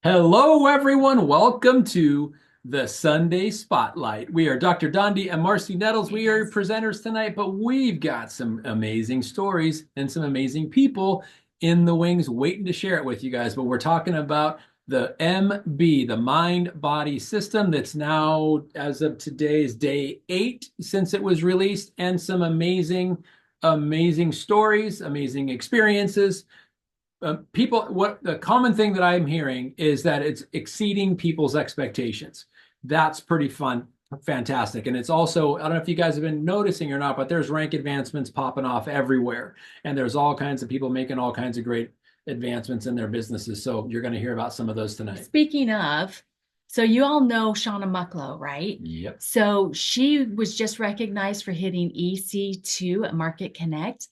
Hello, everyone. Welcome to the Sunday Spotlight. We are Dr. Dondi and Marcy Nettles. We are your presenters tonight, but we've got some amazing stories and some amazing people in the wings waiting to share it with you guys. But we're talking about the MB, the mind body system, that's now, as of today, is day 8 since it was released, and some amazing stories, amazing experiences. What the common thing that I'm hearing is that it's exceeding people's expectations. That's pretty fun, fantastic. And it's also, I don't know if you guys have been noticing or not, but there's rank advancements popping off everywhere. And there's all kinds of people making all kinds of great advancements in their businesses. So you're going to hear about some of those tonight. Speaking of, so you all know Shauna Mucklow, right? Yep. So she was just recognized for hitting EC2 at Market Connect.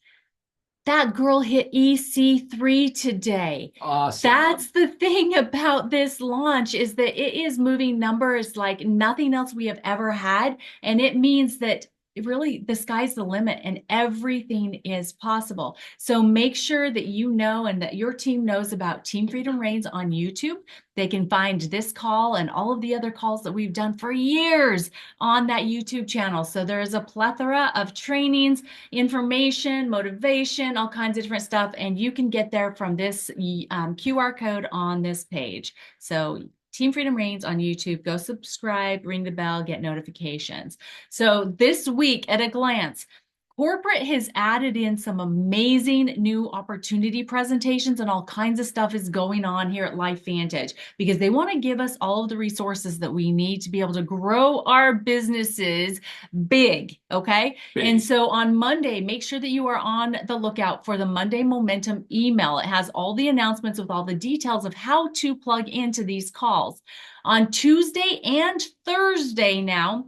That girl hit EC3 today. Awesome. That's the thing about this launch, is that it is moving numbers like nothing else we have ever had. And it means that really the sky's the limit and everything is possible. So make sure that you know and that your team knows about Team Freedom Reigns on YouTube. They can find this call and all of the other calls that we've done for years on that YouTube channel. So there is a plethora of trainings, information, motivation, all kinds of different stuff. And you can get there from this QR code on this page. So Team Freedom Reigns on YouTube. Go subscribe, ring the bell, get notifications. So this week at a glance, corporate has added in some amazing new opportunity presentations, and all kinds of stuff is going on here at LifeVantage because they want to give us all of the resources that we need to be able to grow our businesses big. Okay. Big. And so on Monday, make sure that you are on the lookout for the Monday Momentum email. It has all the announcements with all the details of how to plug into these calls. On Tuesday and Thursday now,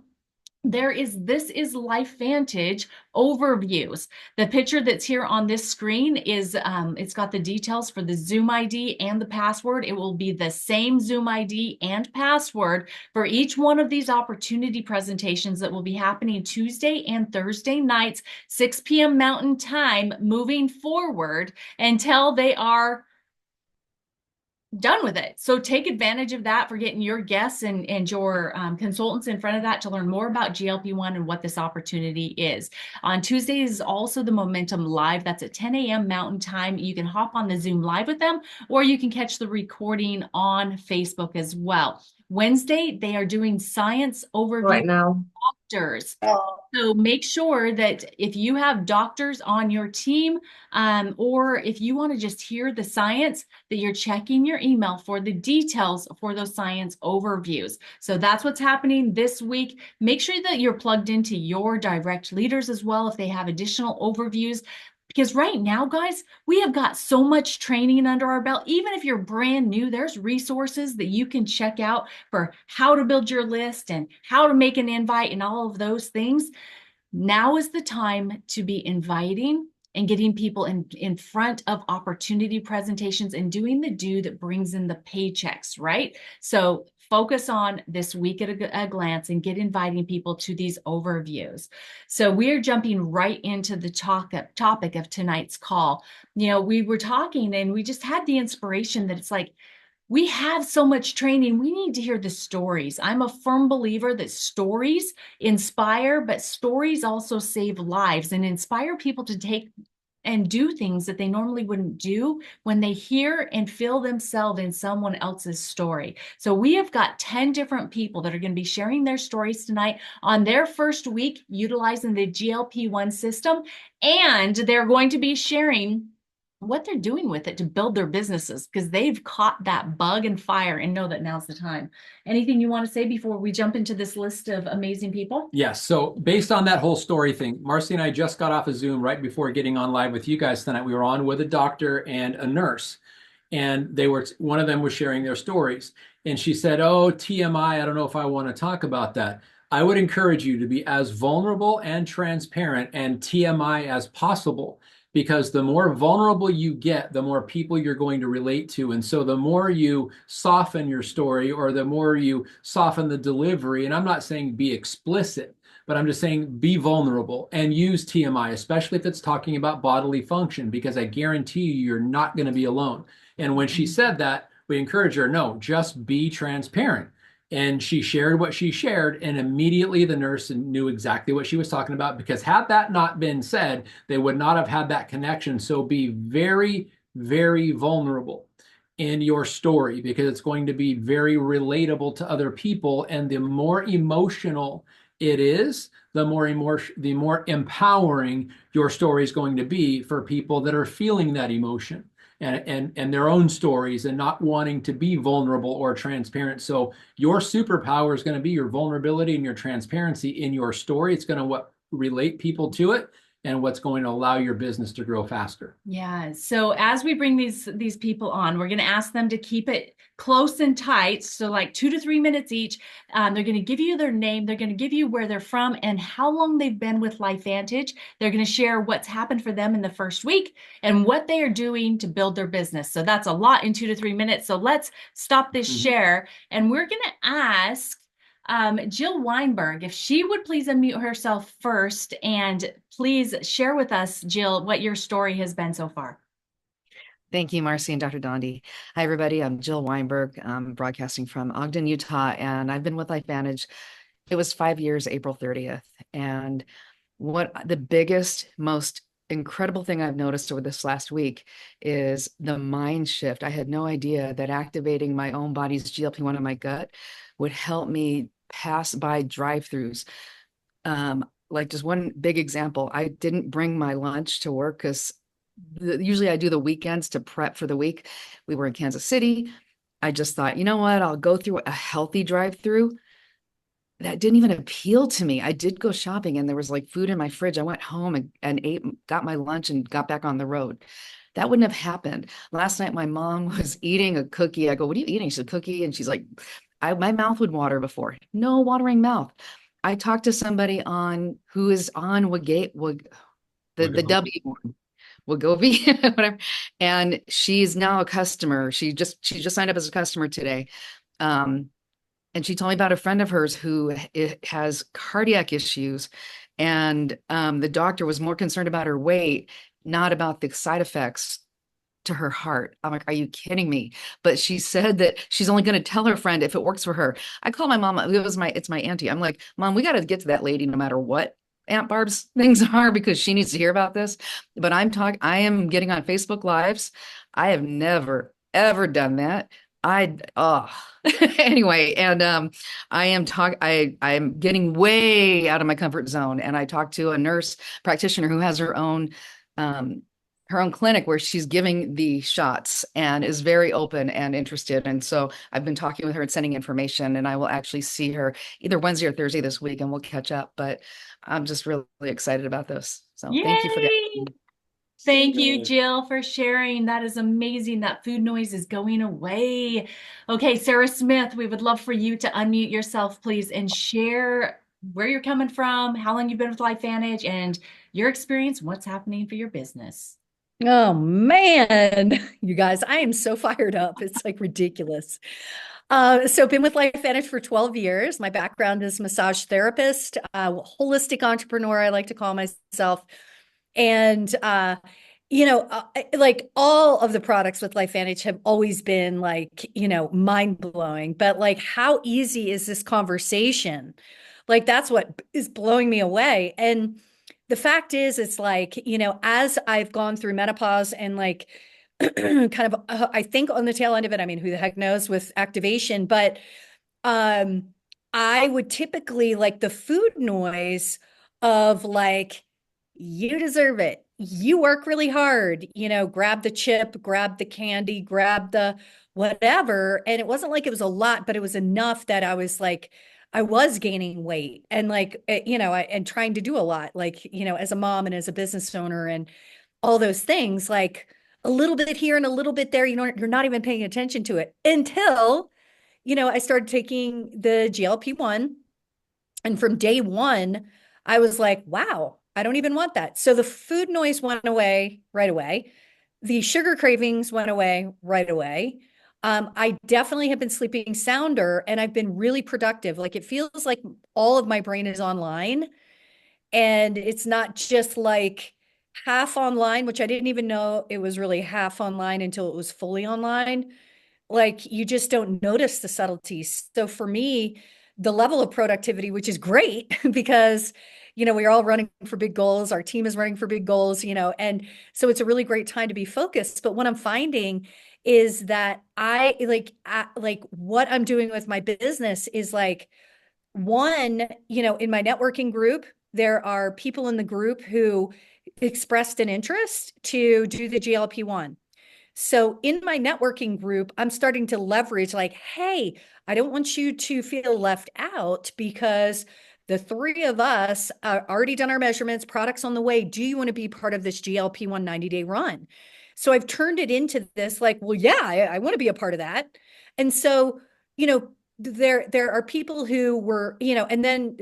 this is LifeVantage overviews. The picture that's here on this screen is it's got the details for the Zoom ID and the password. It will be the same Zoom ID and password for each one of these opportunity presentations that will be happening Tuesday and Thursday nights, 6 p.m. Mountain Time, moving forward until they are done with it. So take advantage of that for getting your guests and your consultants in front of that to learn more about GLP-1 and what this opportunity is. On Tuesdays is also the Momentum Live. That's at 10 a.m. Mountain Time. You can hop on the Zoom Live with them, or you can catch the recording on Facebook as well. Wednesday, they are doing science overview right now. doctors. So make sure that if you have doctors on your team, or if you want to just hear the science, that you're checking your email for the details for those science overviews. So that's what's happening this week. Make sure that you're plugged into your direct leaders as well if they have additional overviews. Because right now, guys, we have got so much training under our belt. Even if you're brand new, there's resources that you can check out for how to build your list and how to make an invite and all of those things. Now is the time to be inviting and getting people in front of opportunity presentations and doing the do that brings in the paychecks, right? So focus on this week at a glance and get inviting people to these overviews. So we're jumping right into the topic of tonight's call. You know, we were talking and we just had the inspiration that it's like, we have so much training. We need to hear the stories. I'm a firm believer that stories inspire, but stories also save lives and inspire people to take and do things that they normally wouldn't do when they hear and feel themselves in someone else's story. So we have got 10 different people that are going to be sharing their stories tonight on their first week utilizing the GLP-1 system, and they're going to be sharing what they're doing with it to build their businesses because they've caught that bug and fire and know that now's the time. Anything you want to say before we jump into this list of amazing people? Yes. So based on that whole story thing, Marcy and I just got off of Zoom right before getting on live with you guys tonight. We were on with a doctor and a nurse, and one of them was sharing their stories. And she said, "Oh, TMI, I don't know if I want to talk about that." I would encourage you to be as vulnerable and transparent and TMI as possible, because the more vulnerable you get, the more people you're going to relate to. And so the more you soften your story, or the more you soften the delivery, and I'm not saying be explicit, but I'm just saying be vulnerable and use TMI, especially if it's talking about bodily function, because I guarantee you, you're not going to be alone. And when she said that, we encourage her, no, just be transparent. And she shared what she shared, and immediately the nurse knew exactly what she was talking about, because had that not been said, they would not have had that connection. So be very, very vulnerable in your story, because it's going to be very relatable to other people. And the more emotional it is, the more empowering your story is going to be for people that are feeling that emotion and their own stories and not wanting to be vulnerable or transparent. So your superpower is going to be your vulnerability and your transparency in your story. It's going to what relate people to it, and what's going to allow your business to grow faster. Yeah. So as we bring these people on, we're going to ask them to keep it close and tight. So like 2 to 3 minutes each. They're going to give you their name. They're going to give you where they're from and how long they've been with LifeVantage. They're going to share what's happened for them in the first week and what they are doing to build their business. So that's a lot in 2 to 3 minutes. So let's stop this share, and we're going to ask Jill Weinberg, if she would please unmute herself first and please share with us, Jill, what your story has been so far. Thank you, Marcy and Dr. Dondi. Hi, everybody. I'm Jill Weinberg. I'm broadcasting from Ogden, Utah, and I've been with LifeVantage. It was 5 years, April 30th. And what the biggest, most incredible thing I've noticed over this last week is the mind shift. I had no idea that activating my own body's GLP-1 in my gut would help me pass by drive-throughs. Like just one big example, I didn't bring my lunch to work because usually I do the weekends to prep for the week. We were in Kansas City. I just thought, you know what? I'll go through a healthy drive-through. That didn't even appeal to me. I did go shopping and there was like food in my fridge. I went home and ate, got my lunch and got back on the road. That wouldn't have happened. Last night, my mom was eating a cookie. I go, what are you eating? She said, cookie. And she's like, my mouth would water before. No watering mouth. I talked to somebody on who is on the W one, Wegovy, whatever. And she's now a customer. She just signed up as a customer today. And she told me about a friend of hers who has cardiac issues. And the doctor was more concerned about her weight, not about the side effects to her heart. I'm like, are you kidding me? But she said that she's only going to tell her friend if it works for her. I call my mom. It's my auntie. I'm like, Mom, we got to get to that lady no matter what Aunt Barb's things are, because she needs to hear about this. But I am getting on Facebook Lives. I have never, ever done that. Anyway, and I'm getting way out of my comfort zone. And I talked to a nurse practitioner who has her own clinic where she's giving the shots and is very open and interested. And so I've been talking with her and sending information, and I will actually see her either Wednesday or Thursday this week, and we'll catch up. But I'm just really excited about this. So Yay! Thank you for that. Thank you, Jill, for sharing. That is amazing. That food noise is going away. Okay, Sarah Smith, we would love for you to unmute yourself, please, and share where you're coming from, how long you've been with LifeVantage, and your experience, what's happening for your business. Oh man, you guys, I am so fired up. It's like ridiculous. So been with LifeVantage for 12 years. My background is massage therapist, holistic entrepreneur, I like to call myself. And like all of the products with LifeVantage have always been like, mind blowing. But like, how easy is this conversation? Like, that's what is blowing me away. And the fact is, it's like, as I've gone through menopause and like kind of, I think on the tail end of it, I mean, who the heck knows with activation, but I would typically like the food noise of like, you deserve it. You work really hard, grab the chip, grab the candy, grab the whatever. And it wasn't like it was a lot, but it was enough that I was like, I was gaining weight and like, and trying to do a lot, like, as a mom and as a business owner and all those things, like a little bit here and a little bit there, you're not even paying attention to it until, I started taking the GLP-1. And from day one, I was like, wow, I don't even want that. So the food noise went away right away. The sugar cravings went away right away. I definitely have been sleeping sounder and I've been really productive. Like it feels like all of my brain is online and it's not just like half online, which I didn't even know it was really half online until it was fully online. like you just don't notice the subtleties. So for me, the level of productivity, which is great because, we're all running for big goals. Our team is running for big goals, and so it's a really great time to be focused. But what I'm finding is that like what I'm doing with my business is like, one, in my networking group, there are people in the group who expressed an interest to do the GLP-1. So in my networking group, I'm starting to leverage like, hey, I don't want you to feel left out because the three of us are already done our measurements, products on the way. Do you want to be part of this GLP-1 90-day run? So I've turned it into this like, well, yeah, I want to be a part of that. And so, there are people who were, and then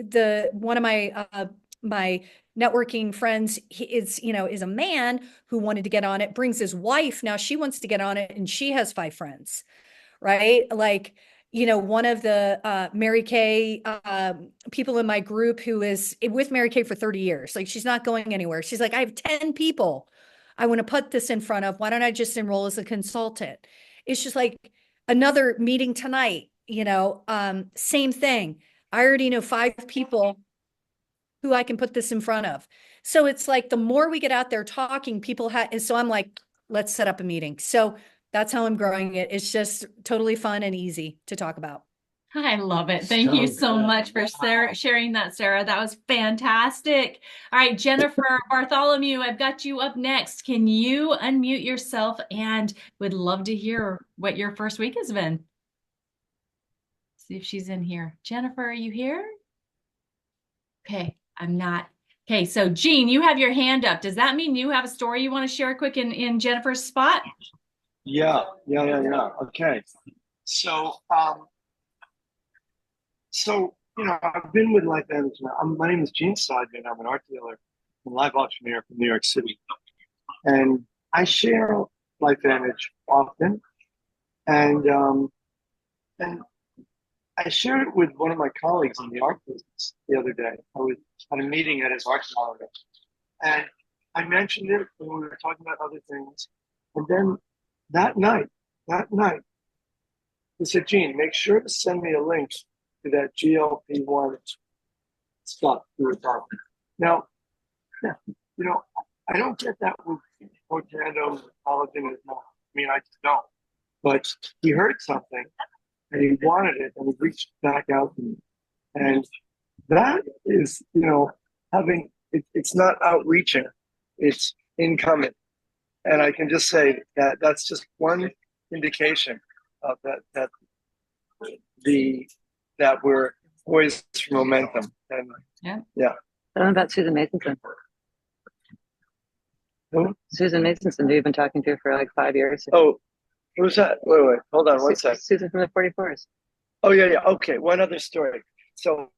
one of my networking friends is a man who wanted to get on it, brings his wife. Now she wants to get on it and she has 5 friends, right? Like, one of the Mary Kay people in my group who is with Mary Kay for 30 years. Like she's not going anywhere. She's like, I have 10 people I want to put this in front of. Why don't I just enroll as a consultant? It's just like another meeting tonight, same thing. I already know 5 people who I can put this in front of. So it's like the more we get out there talking, people have, and so I'm like, let's set up a meeting. So that's how I'm growing it. It's just totally fun and easy to talk about. I love it. Thank you so much for sharing that, Sarah. That was fantastic. All right, Jennifer Bartholomew, I've got you up next. Can you unmute yourself and would love to hear what your first week has been? See if she's in here. Jennifer, are you here? Okay, I'm not. Okay, so Jean, you have your hand up. Does that mean you have a story you want to share quick in Jennifer's spot? Yeah. Okay. So, I've been with Life Management. My name is Gene Seidman. I'm an art dealer and live auctioneer from New York City. And I share Life Manage often. And I shared it with one of my colleagues in the art business the other day. I was at a meeting at his art gallery. And I mentioned it when we were talking about other things. And then that night, he said, Gene, make sure to send me a link to that GLP-1 stuff you were talking. Now, I don't get that with Protandim, collagen. I just don't. But he heard something and he wanted it and he reached back out to me. And that is, it's not outreaching, it's incoming. And I can just say that that's just one indication of that we're poised for momentum. And yeah. Tell them about Susan Masonson. Who? Susan Masonson, who you've been talking to for like 5 years. Oh, who's that? Wait, hold on one sec. Susan from the 44s. Oh, yeah. Okay, one other story. So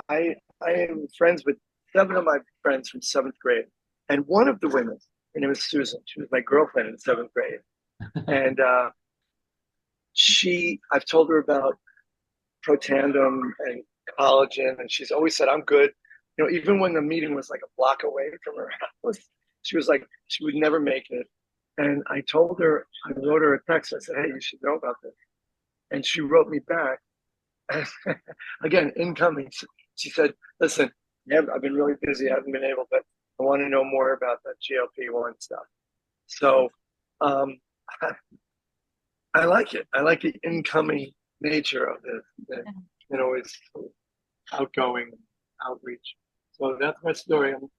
I am friends with 7 of my friends from 7th grade. And one of the women, her name is Susan. She was my girlfriend in 7th grade. And I've told her about Protandim and collagen, and she's always said, I'm good. Even when the meeting was like a block away from her house, she was like, she would never make it. And I told her, I wrote her a text. I said, hey, you should know about this. And she wrote me back. Again, incoming. She said, listen, I've been really busy. I haven't been able, but I want to know more about that GLP-1 stuff. So I like it. I like the incoming nature of it. It's outgoing outreach. So that's my story. I'm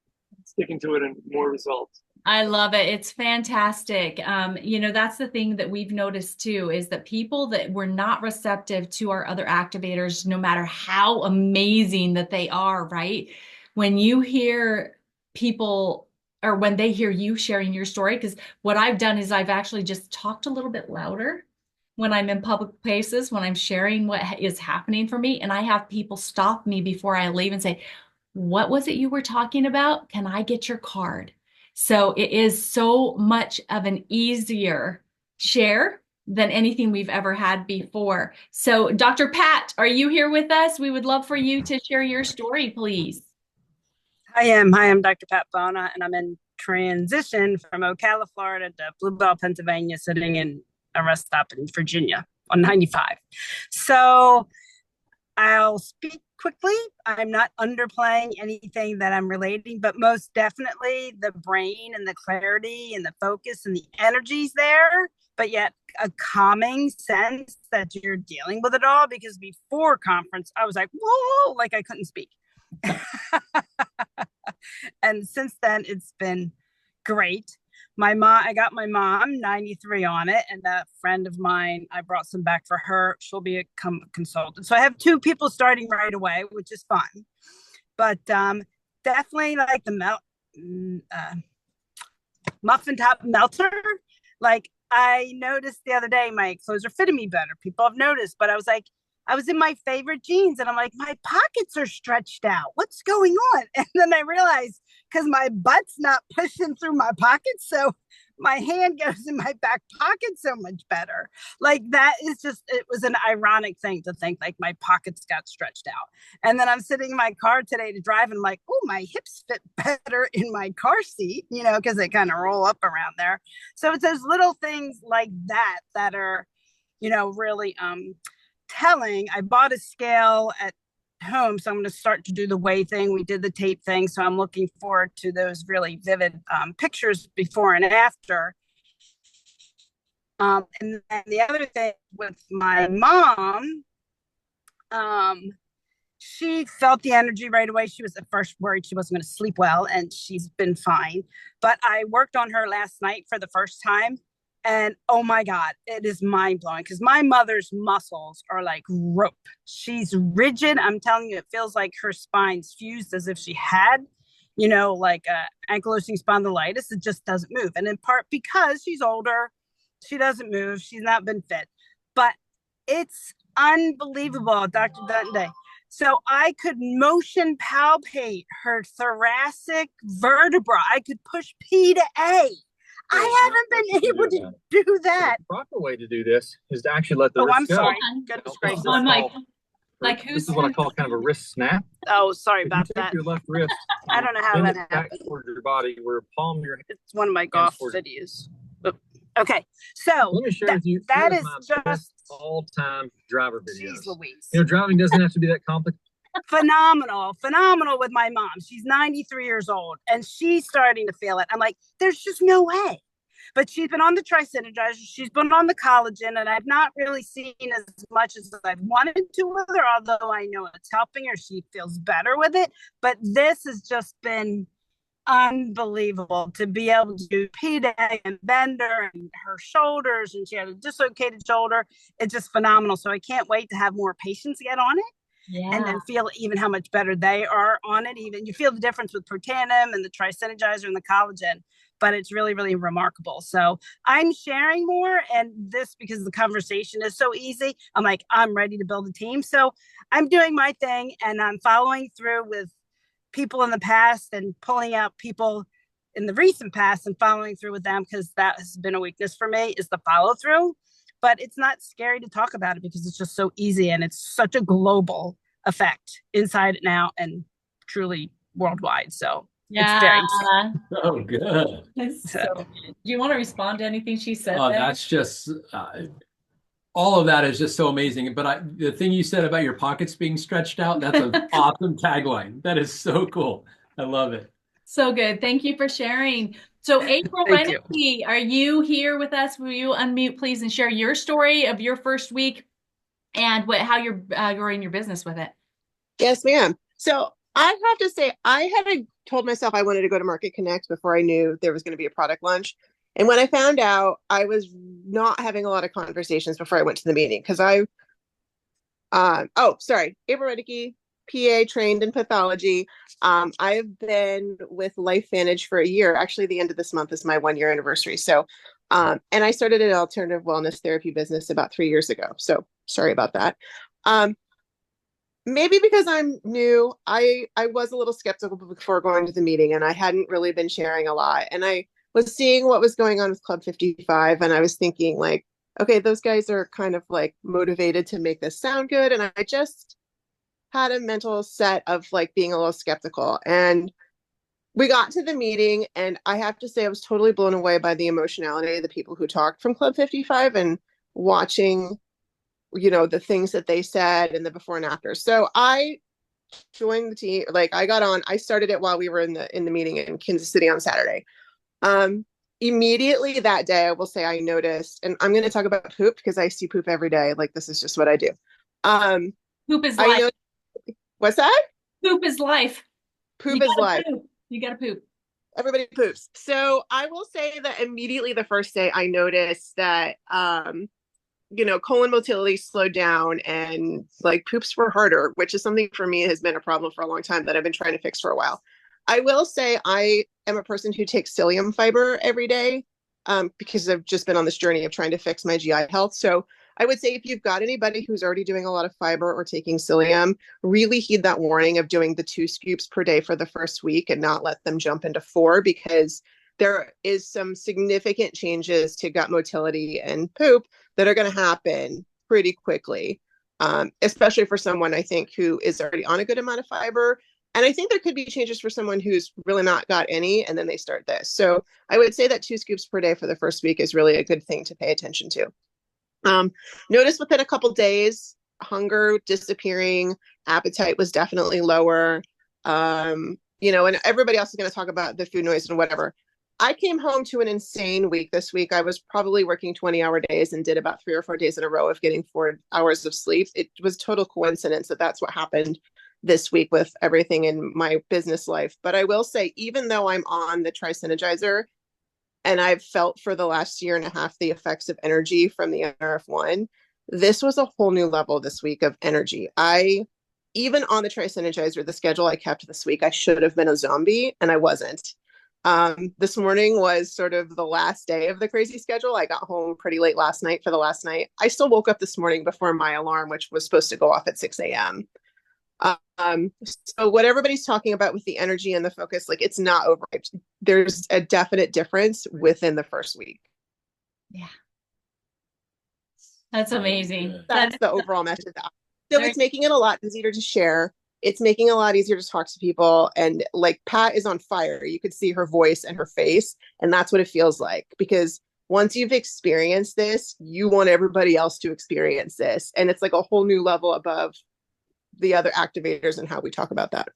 sticking to it and more results. I love it. It's fantastic. That's the thing that we've noticed too, is that people that were not receptive to our other activators, no matter how amazing that they are, right? When you hear people, or when they hear you sharing your story, because what I've done is I've actually just talked a little bit louder when I'm in public places, when I'm sharing what is happening for me, and I have people stop me before I leave and say, what was it you were talking about? Can I get your card? So it is so much of an easier share than anything we've ever had before. So Dr. Pat, are you here with us? We would love for you to share your story, please. I am. Hi, I'm Dr. Pat Bona, and I'm in transition from Ocala, Florida to Bluebell, Pennsylvania, sitting in a rest stop in Virginia on 95. So I'll speak quickly. I'm not underplaying anything that I'm relating, but most definitely the brain and the clarity and the focus and the energy's there, but yet a calming sense that you're dealing with it all. Because before conference, I was like, whoa, like I couldn't speak. And since then, it's been great. I got my mom 93 on it, and a friend of mine, I brought some back for her. She'll be a consultant. So I have two people starting right away, which is fun. But definitely like the muffin top melter. Like I noticed the other day, my clothes are fitting me better. People have noticed, but I was like, I was in my favorite jeans and I'm like, my pockets are stretched out. What's going on? And then I realized because my butt's not pushing through my pockets. So my hand goes in my back pocket so much better. Like that is just, it was an ironic thing to think like my pockets got stretched out. And then I'm sitting in my car today to drive and I'm like, oh, my hips fit better in my car seat, you know, because they kind of roll up around there. So it's those little things like that that are, you know, really telling. I bought a scale at home, so I'm going to start to do the weigh thing. We did the tape thing, so I'm looking forward to those really vivid pictures before and after. And then the other thing with my mom, she felt the energy right away. She was at first worried she wasn't going to sleep well, and she's been fine. But I worked on her last night for the first time. And oh my God, it is mind blowing because my mother's muscles are like rope. She's rigid. I'm telling you, it feels like her spine's fused as if she had, you know, like ankylosing spondylitis. It just doesn't move. And in part because she's older, she doesn't move. She's not been fit. But it's unbelievable, Dr. Dundee. So I could motion palpate her thoracic vertebra. I could push P to A. I haven't been able to do that. The proper way to do this is to actually let the wrist I'm go. sorry. Goodness gracious. I'm like who's this is what I call kind of a wrist snap. Oh, sorry If about you take that. your left wrist, I don't know how bend that it back happened. towards your body, where palm of your hand. It's one of my golf videos. Okay, so Let me share with you. that here's is my just best all-time driver videos. Jeez Louise. You know, driving doesn't have to be that complicated. Phenomenal with my mom. She's 93 years old and she's starting to feel it. I'm like, there's just no way. But she's been on the trisynergizer, she's been on the collagen, and I've not really seen as much as I've wanted to with her, although I know it's helping her. She feels better with it. But this has just been unbelievable to be able to do P-Day and bend her and her shoulders, and she had a dislocated shoulder. It's just phenomenal. So I can't wait to have more patients get on it. Yeah. And then feel even how much better they are on it. Even you feel the difference with Protandim and the trisynergizer and the collagen, but it's really, really remarkable. So I'm sharing more, and this, because the conversation is so easy, I'm like, I'm ready to build a team. So I'm doing my thing, and I'm following through with people in the past and pulling out people in the recent past and following through with them, because that has been a weakness for me, is the follow through. But it's not scary to talk about it because it's just so easy, and it's such a global effect inside it now and truly worldwide. So yeah, it's very exciting. Oh, good. So, do you want to respond to anything she said? Oh, that's just all of that is just so amazing. But the thing you said about your pockets being stretched out, that's an awesome tagline. That is so cool. I love it. So good. Thank you for sharing. So April Reneke, are you here with us? Will you unmute, please, and share your story of your first week and how you're growing your business with it? Yes, ma'am. So I have to say, I had told myself I wanted to go to Market Connect before I knew there was going to be a product launch. And when I found out, I was not having a lot of conversations before I went to the meeting, because April Reneke, PA, trained in pathology. I've been with LifeVantage for a year. Actually, the end of this month is my 1-year anniversary. So, and I started an alternative wellness therapy business about 3 years ago. So sorry about that. Maybe because I'm new, I was a little skeptical before going to the meeting, and I hadn't really been sharing a lot. And I was seeing what was going on with Club 55, and I was thinking like, okay, those guys are kind of like motivated to make this sound good. And I just had a mental set of like being a little skeptical. And we got to the meeting, and I have to say I was totally blown away by the emotionality of the people who talked from Club 55. And watching, the things that they said and the before and after. So I joined the team. Like I got on, I started it while we were in the meeting in Kansas City on Saturday. Immediately that day, I will say I noticed, and I'm going to talk about poop because I see poop every day. Like this is just what I do. Poop is I life. know. What's that? Poop is life. Poop is life. Poop. You gotta poop. Everybody poops. So I will say that immediately the first day I noticed that colon motility slowed down and like poops were harder, which is something for me has been a problem for a long time that I've been trying to fix for a while. I will say I am a person who takes psyllium fiber every day because I've just been on this journey of trying to fix my GI health. So I would say if you've got anybody who's already doing a lot of fiber or taking psyllium, really heed that warning of doing the 2 scoops per day for the first week and not let them jump into 4, because there is some significant changes to gut motility and poop that are going to happen pretty quickly, especially for someone I think who is already on a good amount of fiber. And I think there could be changes for someone who's really not got any, and then they start this. So I would say that 2 scoops per day for the first week is really a good thing to pay attention to. Notice within a couple days, hunger disappearing, appetite was definitely lower. And everybody else is going to talk about the food noise and whatever. I came home to an insane week this week. I was probably working 20-hour days and did about 3 or 4 days in a row of getting 4 hours of sleep. It was total coincidence that that's what happened this week with everything in my business life. But I will say, even though I'm on the Tri-Synergizer and I've felt for the last year and a half the effects of energy from the NRF1, this was a whole new level this week of energy. Even on the Tri-Synergizer, the schedule I kept this week, I should have been a zombie, and I wasn't. This morning was sort of the last day of the crazy schedule. I got home pretty late last night for the last night. I still woke up this morning before my alarm, which was supposed to go off at 6 a.m. So what everybody's talking about with the energy and the focus, like it's not over. There's a definite difference within the first week. Yeah. That's amazing. That's the overall message. So it's making it a lot easier to share. It's making it a lot easier to talk to people. And like Pat is on fire. You could see her voice and her face. And that's what it feels like. Because once you've experienced this, you want everybody else to experience this. And it's like a whole new level above the other activators and how we talk about that.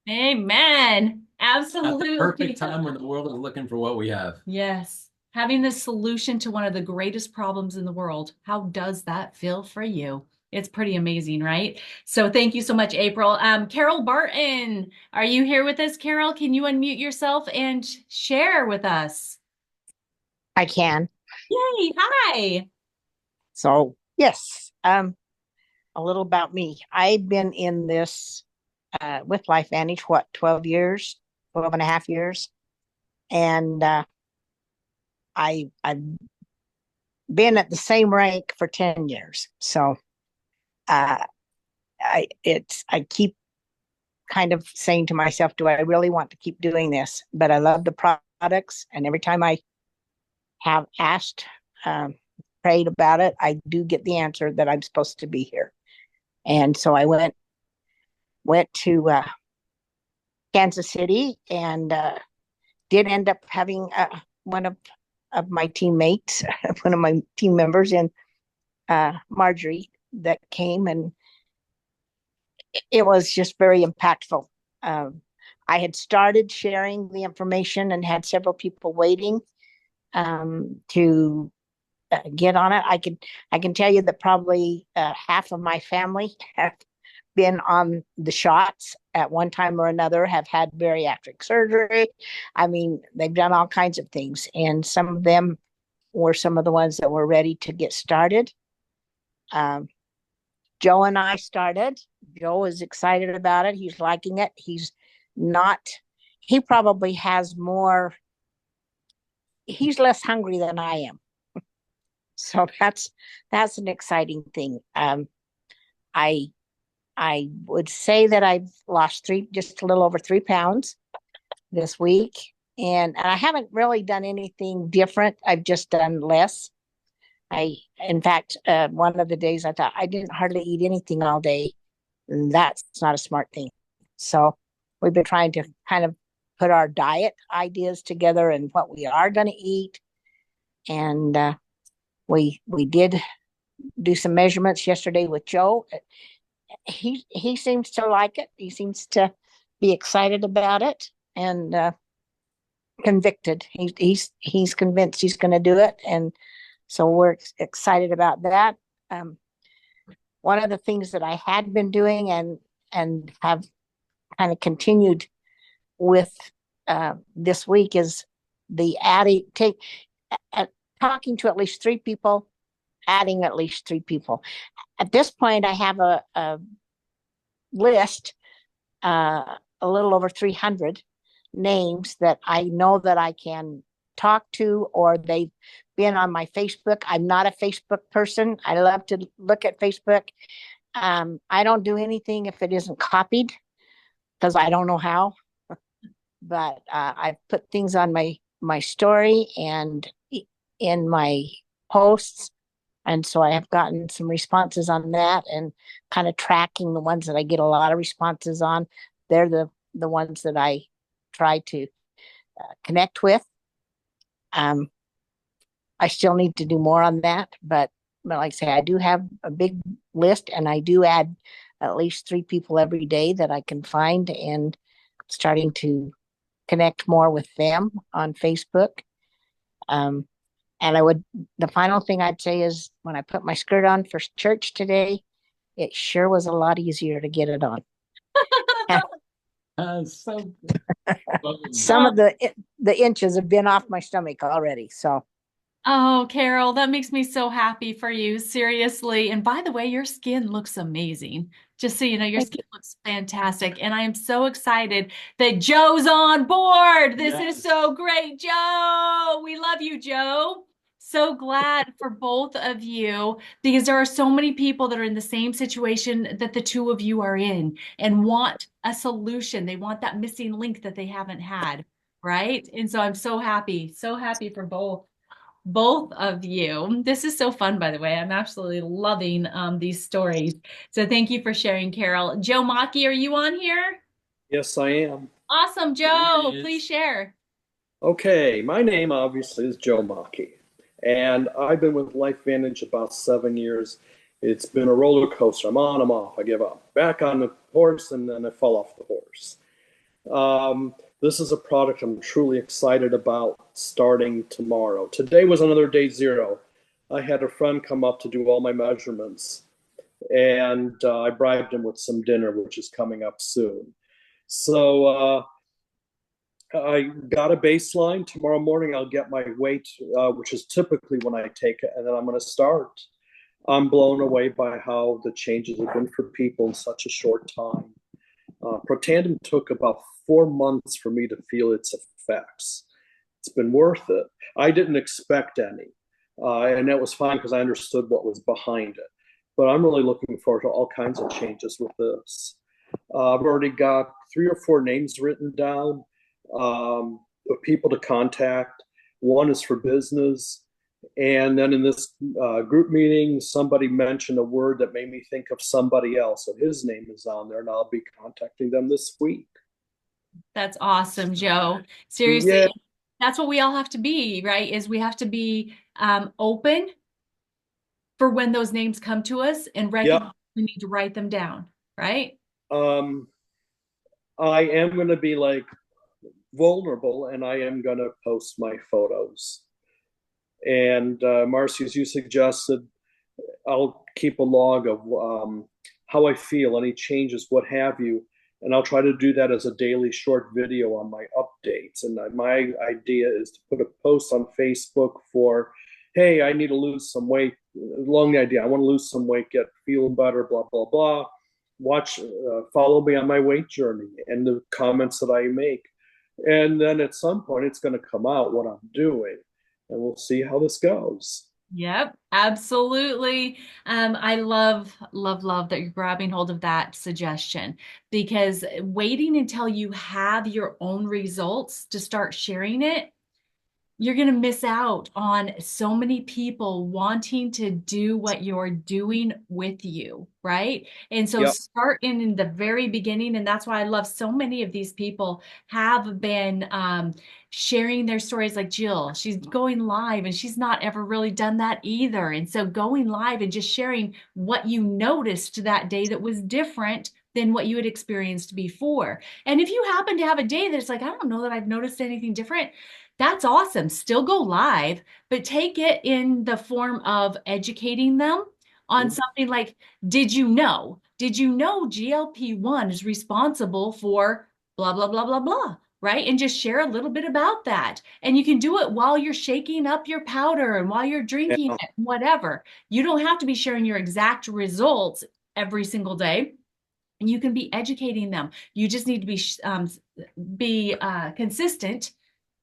Amen. Absolutely. At the perfect time when the world is looking for what we have. Yes. Having the solution to one of the greatest problems in the world. How does that feel for you? It's pretty amazing, right? So thank you so much, April. Carol Barton, are you here with us, Carol? Can you unmute yourself and share with us? I can. Yay. Hi. So, yes, a little about me. I've been in this with LifeVantage, 12 years, 12 and a half years. And I've been at the same rank for 10 years. So I keep kind of saying to myself, do I really want to keep doing this? But I love the products. And every time I have asked, prayed about it, I do get the answer that I'm supposed to be here. And so I went to Kansas City and did end up having one of my teammates, one of my team members in Marjorie that came, and it was just very impactful. I had started sharing the information and had several people waiting to get on it. I can tell you that probably half of my family have been on the shots at one time or another, have had bariatric surgery. I mean, they've done all kinds of things, and some of them were some of the ones that were ready to get started. Joe and I started. Joe is excited about it. He's liking it. He probably has more, he's less hungry than I am. So that's an exciting thing. I would say that I've lost just a little over 3 pounds this week. And I haven't really done anything different. I've just done less. In fact, one of the days I thought I didn't hardly eat anything all day. And that's not a smart thing. So we've been trying to kind of put our diet ideas together and what we are going to eat. And We did do some measurements yesterday with Joe. He seems to like it. He seems to be excited about it and convicted. He's convinced he's going to do it, and so we're excited about that. One of the things that I had been doing and have kind of continued with this week is the talking to at least 3 people, adding at least 3 people. At this point, I have a list, a little over 300 names that I know that I can talk to, or they've been on my Facebook. I'm not a Facebook person. I love to look at Facebook. I don't do anything if it isn't copied because I don't know how. But I've put things on my story and in my posts. And so I have gotten some responses on that, and kind of tracking the ones that I get a lot of responses on. They're the ones that I try to connect with. I still need to do more on that, but like I say, I do have a big list, and I do add at least 3 people every day that I can find, and starting to connect more with them on Facebook. And the final thing I'd say is when I put my skirt on for church today, it sure was a lot easier to get it on. So Some of the inches have been off my stomach already. So. Oh, Carol, that makes me so happy for you. Seriously. And by the way, your skin looks amazing. Just so you know, your skin looks fantastic. And I am so excited that Joe's on board. This is so great, Joe. We love you, Joe. So glad for both of you, because there are so many people that are in the same situation that the two of you are in and want a solution. They want that missing link that they haven't had, right? And so I'm so happy for both of you. This is so fun, by the way. I'm absolutely loving these stories. So thank you for sharing, Carol. Joe Maki, are you on here? Yes, I am. Awesome, Joe. Please share. Okay, my name obviously is Joe Maki, and I've been with LifeVantage about 7 years. It's been a roller coaster. I'm on, I'm off, I give up. Back on the horse, and then I fell off the horse. This is a product I'm truly excited about starting tomorrow. Today was another day zero. I had a friend come up to do all my measurements, and I bribed him with some dinner, which is coming up soon. So I got a baseline. Tomorrow morning, I'll get my weight, which is typically when I take it, and then I'm going to start. I'm blown away by how the changes have been for people in such a short time. Protandim took about 4 months for me to feel its effects. It's been worth it. I didn't expect any, and that was fine because I understood what was behind it. But I'm really looking forward to all kinds of changes with this. I've already got 3 or 4 names written down of people to contact. One is for business. And then in this group meeting, somebody mentioned a word that made me think of somebody else. So his name is on there, and I'll be contacting them this week. That's awesome, Joe. Seriously, yeah. That's what we all have to be, right? Is we have to be open for when those names come to us and recognize we need to write them down, right? I am going to be like vulnerable, and I am going to post my photos. And Marcy, as you suggested, I'll keep a log of how I feel, any changes, what have you. And I'll try to do that as a daily short video on my updates. And my idea is to put a post on Facebook for, hey, I need to lose some weight. Along the idea, I want to lose some weight, get feeling better, blah, blah, blah. Follow me on my weight journey and the comments that I make. And then at some point, it's going to come out what I'm doing. And we'll see how this goes. Yep, absolutely. I love that you're grabbing hold of that suggestion, because waiting until you have your own results to start sharing it you're going to miss out on so many people wanting to do what you're doing with you, right? And so Yep. start in the very beginning. And that's why I love so many of these people have been sharing their stories, like Jill. She's going live and she's not ever really done that either. And so going live and just sharing what you noticed that day that was different than what you had experienced before. And if you happen to have a day that's like, I don't know that I've noticed anything different, that's awesome. Still go live, but take it in the form of educating them on something like, did you know? Did you know GLP-1 is responsible for blah, blah, blah, blah, blah, right? And just share a little bit about that. And you can do it while you're shaking up your powder and while you're drinking Yeah. it, whatever. You don't have to be sharing your exact results every single day. And you can be educating them. You just need to be consistent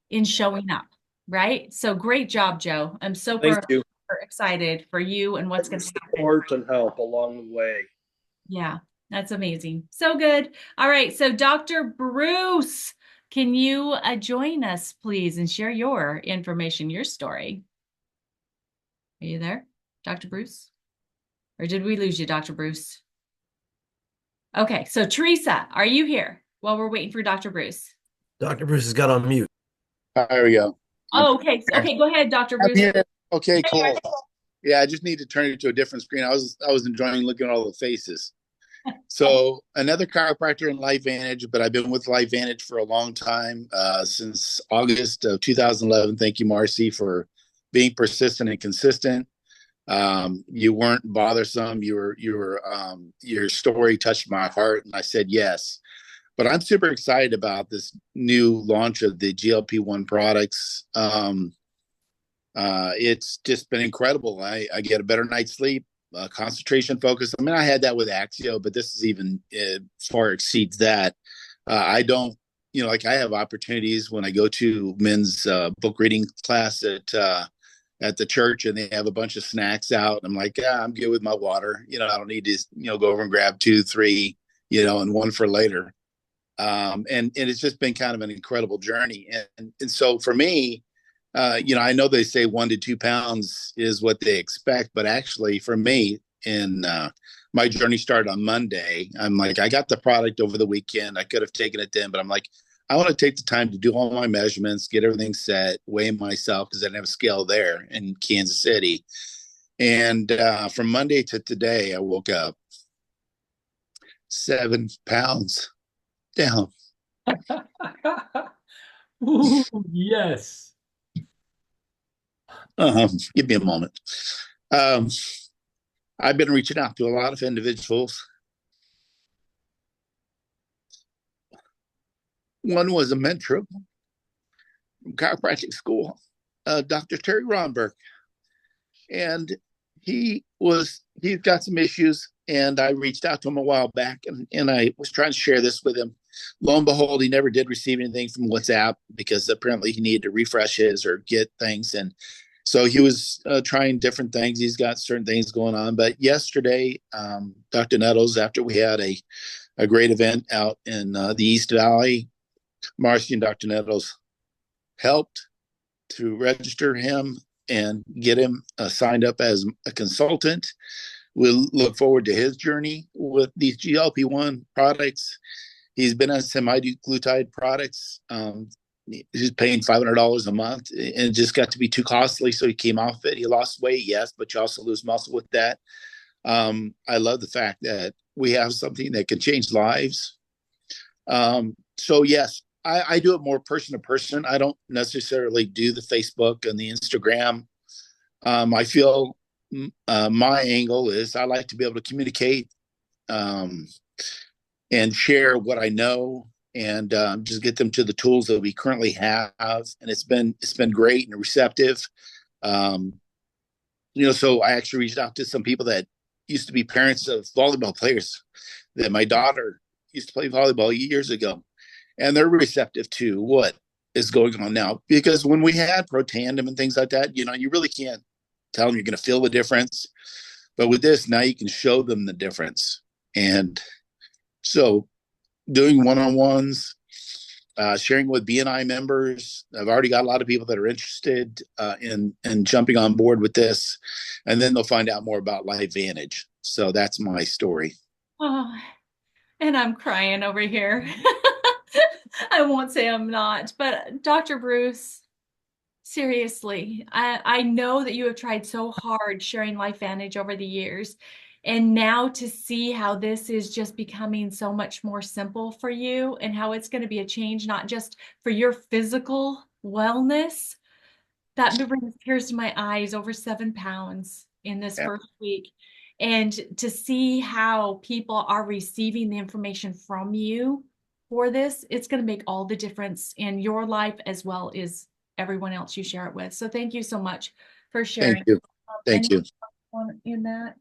in showing up, right? So great job, Joe. I'm Thank you. super excited for you and what's going to happen. Support and help along the way. Yeah, that's amazing. So good. All right. So Dr. Bruce, can you join us, please, and share your information, your story? Are you there, Dr. Bruce? Or did we lose you, Dr. Bruce? Okay. So Teresa, are you here while we're waiting for Dr. Bruce? Dr. Bruce has got on mute. There we go. Oh, okay. Okay, go ahead, Dr. Bruce. Okay, cool. Yeah, I just need to turn it to a different screen. I was enjoying looking at all the faces. So another chiropractor in LifeVantage, but I've been with LifeVantage for a long time, since August of 2011. Thank you, Marcy, for being persistent and consistent. You weren't bothersome. Your story touched my heart, and I said yes. But I'm super excited about this new launch of the GLP-1 products. It's just been incredible. I get a better night's sleep, concentration, focus. I mean, I had that with Axio, but this is even far exceeds that. I don't, like I have opportunities when I go to men's book reading class at the church, and they have a bunch of snacks out. I'm like, yeah, I'm good with my water. I don't need to, go over and grab 2, 3, and one for later. And it's just been kind of an incredible journey. And so for me, I know they say 1 to 2 pounds is what they expect, but actually for me, my journey started on Monday. I'm like, I got the product over the weekend. I could have taken it then, but I'm like, I want to take the time to do all my measurements, get everything set, weigh myself, because I didn't have a scale there in Kansas City. And from Monday to today, I woke up 7 pounds down. Ooh, yes. Give me a moment. I've been reaching out to a lot of individuals. One was a mentor from chiropractic school, Dr. Terry Romberg. And he's got some issues, and I reached out to him a while back, and I was trying to share this with him. Lo and behold, he never did receive anything from WhatsApp, because apparently he needed to refresh his or get things. And so he was trying different things. He's got certain things going on. But yesterday, Dr. Nettles, after we had a great event out in the East Valley, Marcy and Dr. Nettles helped to register him and get him signed up as a consultant. We'll look forward to his journey with these GLP-1 products. He's been on semaglutide products. He's paying $500 a month, and it just got to be too costly, so he came off it. He lost weight, yes, but you also lose muscle with that. I love the fact that we have something that can change lives. So yes, I do it more person to person. I don't necessarily do the Facebook and the Instagram. I feel my angle is I like to be able to communicate and share what I know, and just get them to the tools that we currently have. And it's been great and receptive. So I actually reached out to some people that used to be parents of volleyball players that my daughter used to play volleyball years ago. And they're receptive to what is going on now. Because when we had Protandim and things like that, you really can't tell them you're going to feel the difference. But with this, now you can show them the difference. And so doing one-on-ones, sharing with BNI members. I've already got a lot of people that are interested in jumping on board with this, and then they'll find out more about LifeVantage. So that's my story. Oh, and I'm crying over here. I won't say I'm not, but Dr. Bruce, seriously, I know that you have tried so hard sharing LifeVantage over the years, and now to see how this is just becoming so much more simple for you and how it's going to be a change, not just for your physical wellness, that brings tears to my eyes, over 7 pounds in this first week. And to see how people are receiving the information from you for this, it's going to make all the difference in your life as well as everyone else you share it with. So thank you so much for sharing. Thank you. Thank you. In that.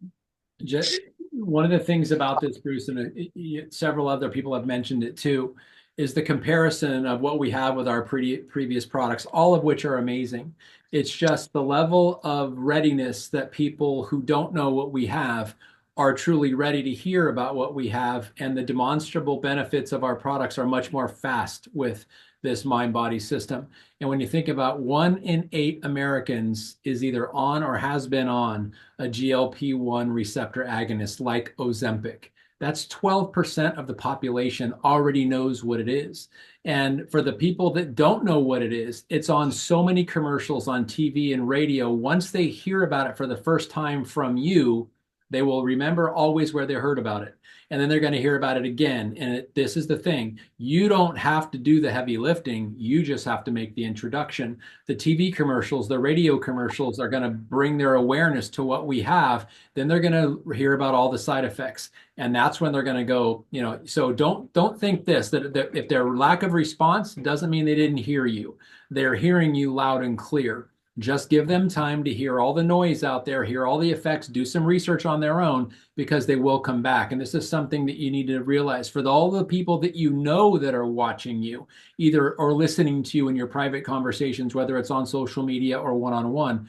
One of the things about this, Bruce, and several other people have mentioned it too, is the comparison of what we have with our previous products, all of which are amazing. It's just the level of readiness that people who don't know what we have are truly ready to hear about what we have, and the demonstrable benefits of our products are much more fast with this mind-body system. And when you think about 1 in 8 Americans is either on or has been on a GLP-1 receptor agonist like Ozempic. That's 12% of the population already knows what it is. And for the people that don't know what it is, it's on so many commercials on TV and radio. Once they hear about it for the first time from you, they will remember always where they heard about it. And then they're going to hear about it again. And this is the thing. You don't have to do the heavy lifting. You just have to make the introduction. The TV commercials, the radio commercials are going to bring their awareness to what we have. Then they're going to hear about all the side effects. And that's when they're going to go, so don't think this, that if their lack of response doesn't mean they didn't hear you. They're hearing you loud and clear. Just give them time to hear all the noise out there, hear all the effects, do some research on their own, because they will come back. And this is something that you need to realize for all the people that you know that are watching you, either or listening to you in your private conversations, whether it's on social media or one-on-one,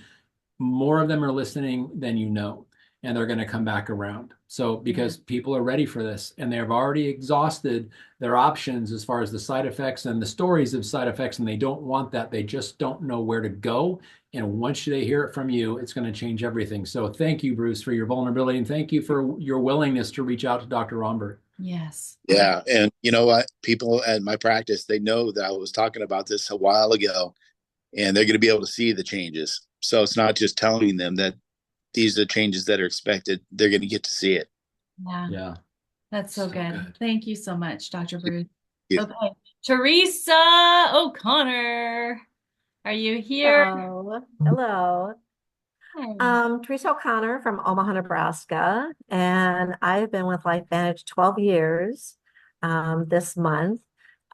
more of them are listening than you know, and they're going to come back around. So because people are ready for this and they've already exhausted their options as far as the side effects and the stories of side effects, and they don't want that. They just don't know where to go. And once they hear it from you, it's going to change everything. So thank you, Bruce, for your vulnerability, and thank you for your willingness to reach out to Dr. Romberg. Yes. Yeah. And you know what? People at my practice, they know that I was talking about this a while ago, and they're going to be able to see the changes. So it's not just telling them that these are changes that are expected. They're going to get to see it. Yeah. That's so good. Thank you so much, Dr. Bruce. Yeah. Okay. Teresa O'Connor, are you here? Hello. Hi. Teresa O'Connor from Omaha, Nebraska, and I've been with LifeVantage 12 years this month.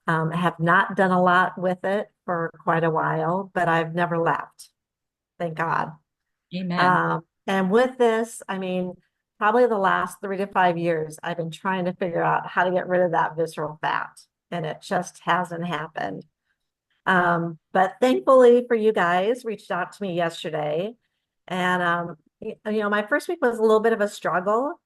I have not done a lot with it for quite a while, but I've never left. Thank God. Amen. And with this, I mean, probably the last 3 to 5 years, I've been trying to figure out how to get rid of that visceral fat, and it just hasn't happened. But thankfully for you guys, reached out to me yesterday, and my first week was a little bit of a struggle,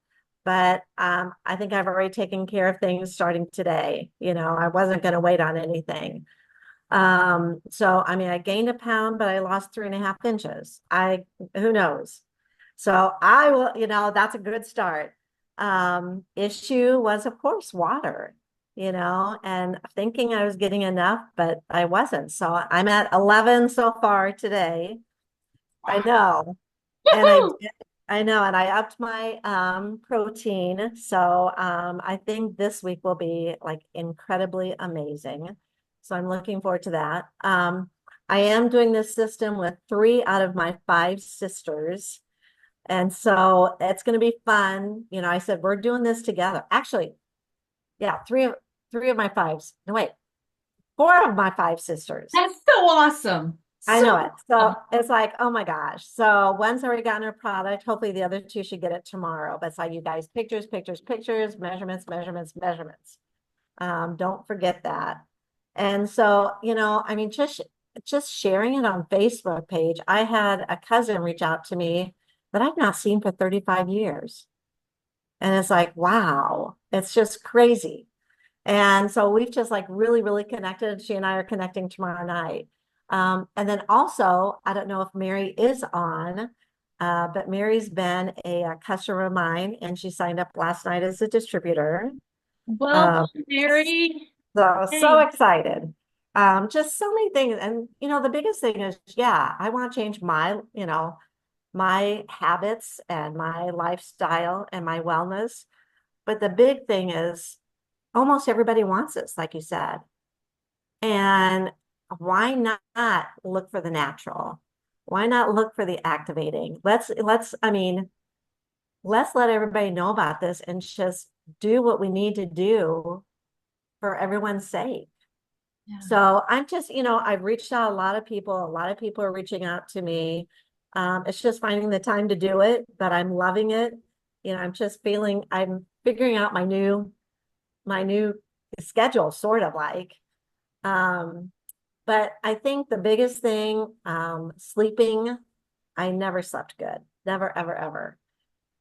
but I think I've already taken care of things starting today. I wasn't going to wait on anything. So I mean, I gained a pound, but I lost 3.5 inches. Who knows? So I will, that's a good start. Issue was, of course, water, and thinking I was getting enough, but I wasn't. So I'm at 11 so far today. I know. And I know, and I upped my protein. So I think this week will be like incredibly amazing. So I'm looking forward to that. I am doing this system with 3 out of my 5 sisters. And so it's going to be fun. I said, we're doing this together. Actually, yeah, three of my 5s. No, wait, 4 of my 5 sisters. That's so awesome. I know it. So it's like, oh my gosh. So one's already gotten her product. Hopefully the other 2 should get it tomorrow. But it's like, you guys, pictures, measurements. Don't forget that. And so, I mean, just sharing it on Facebook page. I had a cousin reach out to me that I've not seen for 35 years. And it's like, wow, it's just crazy. And so we've just like really, really connected. She and I are connecting tomorrow night. And then also, I don't know if Mary is on, but Mary's been a customer of mine and she signed up last night as a distributor. Welcome, Mary. So excited. Just so many things. And, the biggest thing is, yeah, I want to change my habits and my lifestyle and my wellness. But the big thing is almost everybody wants this, like you said. And why not look for the natural? Why not look for the activating? Let's let everybody know about this and just do what we need to do for everyone's sake. Yeah. So I'm just, I've reached out a lot of people are reaching out to me. It's just finding the time to do it, but I'm loving it. I'm figuring out my new schedule, sort of like. But I think the biggest thing, sleeping, I never slept good, never, ever, ever.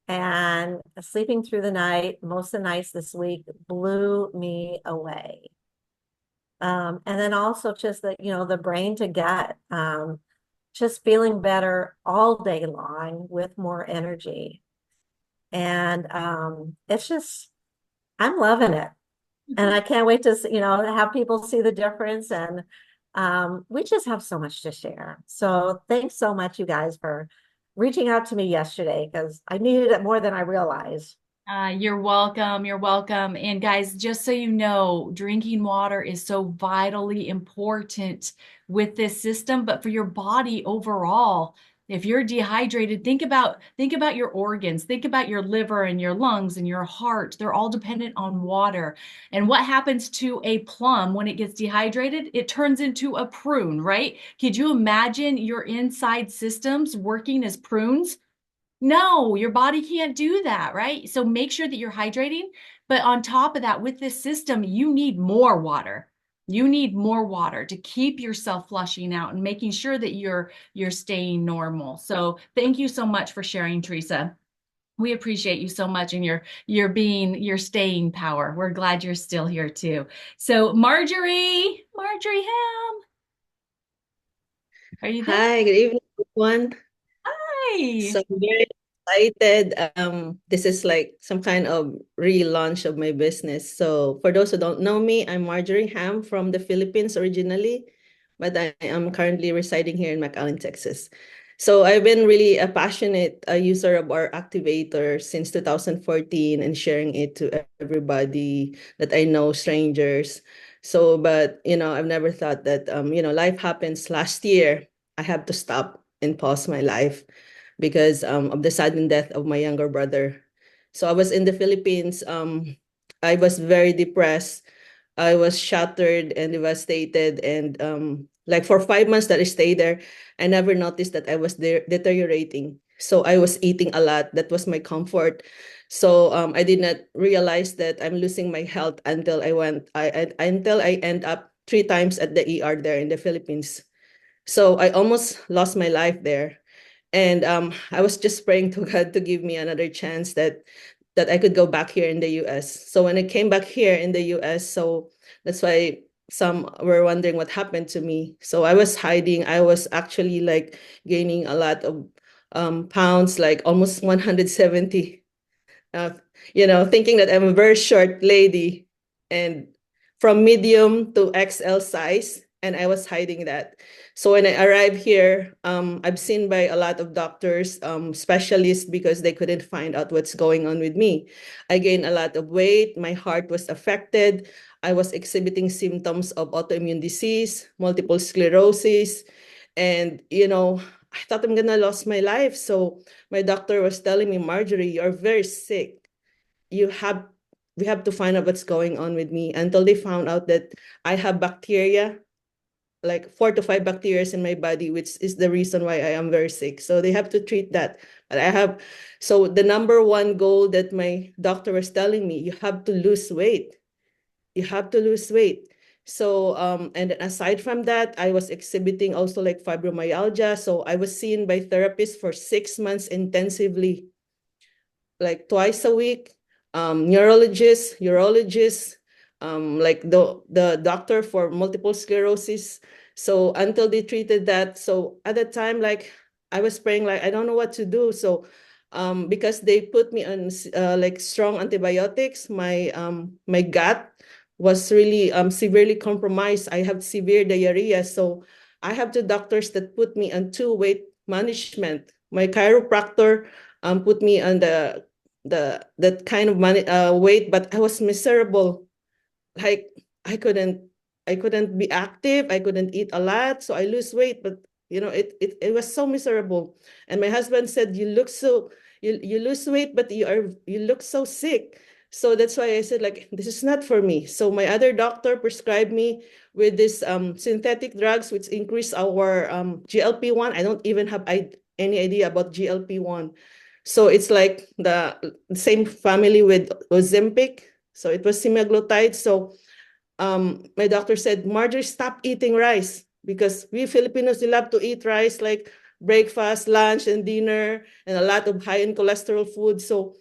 And sleeping through the night, most of the nights this week blew me away. And then also just the brain to gut, just feeling better all day long with more energy. And it's just, I'm loving it. And I can't wait to, have people see the difference. And we just have so much to share. So thanks so much, you guys, for reaching out to me yesterday, because I needed it more than I realized. You're welcome. You're welcome. And guys, just so you know, drinking water is so vitally important with this system, but for your body overall. If you're dehydrated, think about your organs, think about your liver and your lungs and your heart. They're all dependent on water. And what happens to a plum when it gets dehydrated? It turns into a prune, right? Could you imagine your inside systems working as prunes? No, your body can't do that, right? So make sure that you're hydrating. But on top of that, with this system, you need more water. You need more water to keep yourself flushing out and making sure that you're staying normal. So thank you so much for sharing, Teresa. We appreciate you so much and your staying power. We're glad you're still here too. So Marjorie Ham, are you there? Hi, good evening, everyone. Hi. So I'm very excited. This is like some kind of relaunch of my business. So for those who don't know me, I'm Marjorie Ham from the Philippines originally, but I am currently residing here in McAllen, Texas. So I've been really a passionate user of our activator since 2014 and sharing it to everybody that I know, strangers. So, but I've never thought that life happens last year. I have to stop and pause my life because of the sudden death of my younger brother. So I was in the Philippines. I was very depressed. I was shattered and devastated. And like for 5 months that I stayed there, I never noticed that I was there deteriorating. So I was eating a lot. That was my comfort. So I did not realize that I'm losing my health until until I end up 3 times at the ER there in the Philippines. So I almost lost my life there. And I was just praying to God to give me another chance that I could go back here in the US. So when I came back here in the US, so that's why some were wondering what happened to me. So I was hiding. I was actually like gaining a lot of pounds, like almost 170, uh, thinking that I'm a very short lady and from medium to XL size. And I was hiding that. So when I arrived here, I've seen by a lot of doctors, specialists, because they couldn't find out what's going on with me. I gained a lot of weight. My heart was affected. I was exhibiting symptoms of autoimmune disease, multiple sclerosis. And, I thought I'm going to lose my life. So my doctor was telling me, Marjorie, you're very sick. We have to find out what's going on with me, until they found out that I have bacteria, like 4 to 5 bacteria in my body, which is the reason why I am very sick. So they have to treat that. But so the number one goal that my doctor was telling me, you have to lose weight. You have to lose weight. So, and aside from that, I was exhibiting also like fibromyalgia. So I was seen by therapists for 6 months intensively, like twice a week, neurologists, urologists, like the doctor for multiple sclerosis. So until they treated that, so at the time, like I was praying, like I don't know what to do. So because they put me on like strong antibiotics, my gut was really severely compromised. I have severe diarrhea, so I have two doctors that put me on two weight management. My chiropractor put me on that kind of weight, but I was miserable. Like I couldn't be active. I couldn't eat a lot, so I lose weight. But it was so miserable. And my husband said, "You look so you lose weight, but you look so sick." So that's why I said, like, this is not for me. So my other doctor prescribed me with this synthetic drugs, which increase our GLP-1. I don't even have any idea about GLP-1. So it's like the same family with Ozempic. So it was semaglutide. So my doctor said, Marjorie, stop eating rice, because we Filipinos, we love to eat rice like breakfast, lunch, and dinner, and a lot of high in cholesterol food. So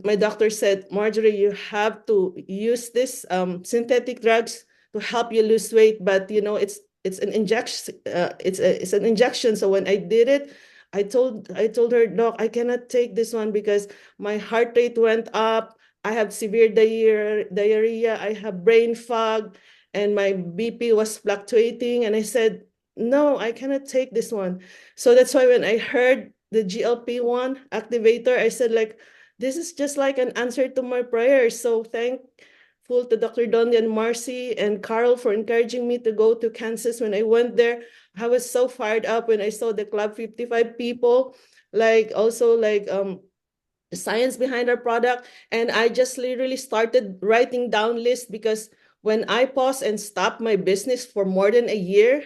my doctor said, Marjorie, you have to use this synthetic drugs to help you lose weight, but it's an injection. It's an injection. So when I did it, I told her, Doc, I cannot take this one because my heart rate went up. I have severe diarrhea. I have brain fog, and my BP was fluctuating. And I said, no, I cannot take this one. So that's why when I heard the GLP-1 activator, I said, like, this is just like an answer to my prayers. So thankful to Dr. Dondi and Marcy and Carl for encouraging me to go to Kansas. When I went there, I was so fired up when I saw the Club 55 people, like also like the science behind our product. And I just literally started writing down lists, because when I paused and stopped my business for more than a year,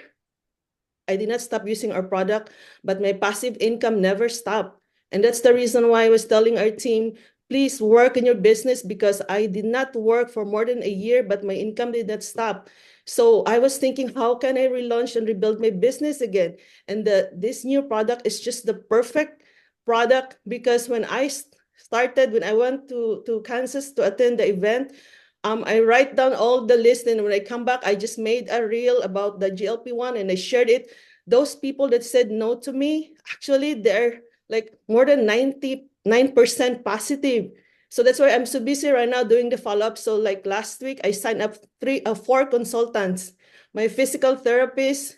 I did not stop using our product, but my passive income never stopped. And that's the reason why I was telling our team, please work in your business, because I did not work for more than a year, but my income did not stop. So I was thinking, how can I relaunch and rebuild my business again? And this new product is just the perfect product, because when I started, when I went to Kansas to attend the event, I write down all the list, and when I come back, I just made a reel about the GLP-1 and I shared it. Those people that said no to me, actually, they're like more than 99% positive. So that's why I'm so busy right now doing the follow-up. So like last week, I signed up four consultants. My physical therapist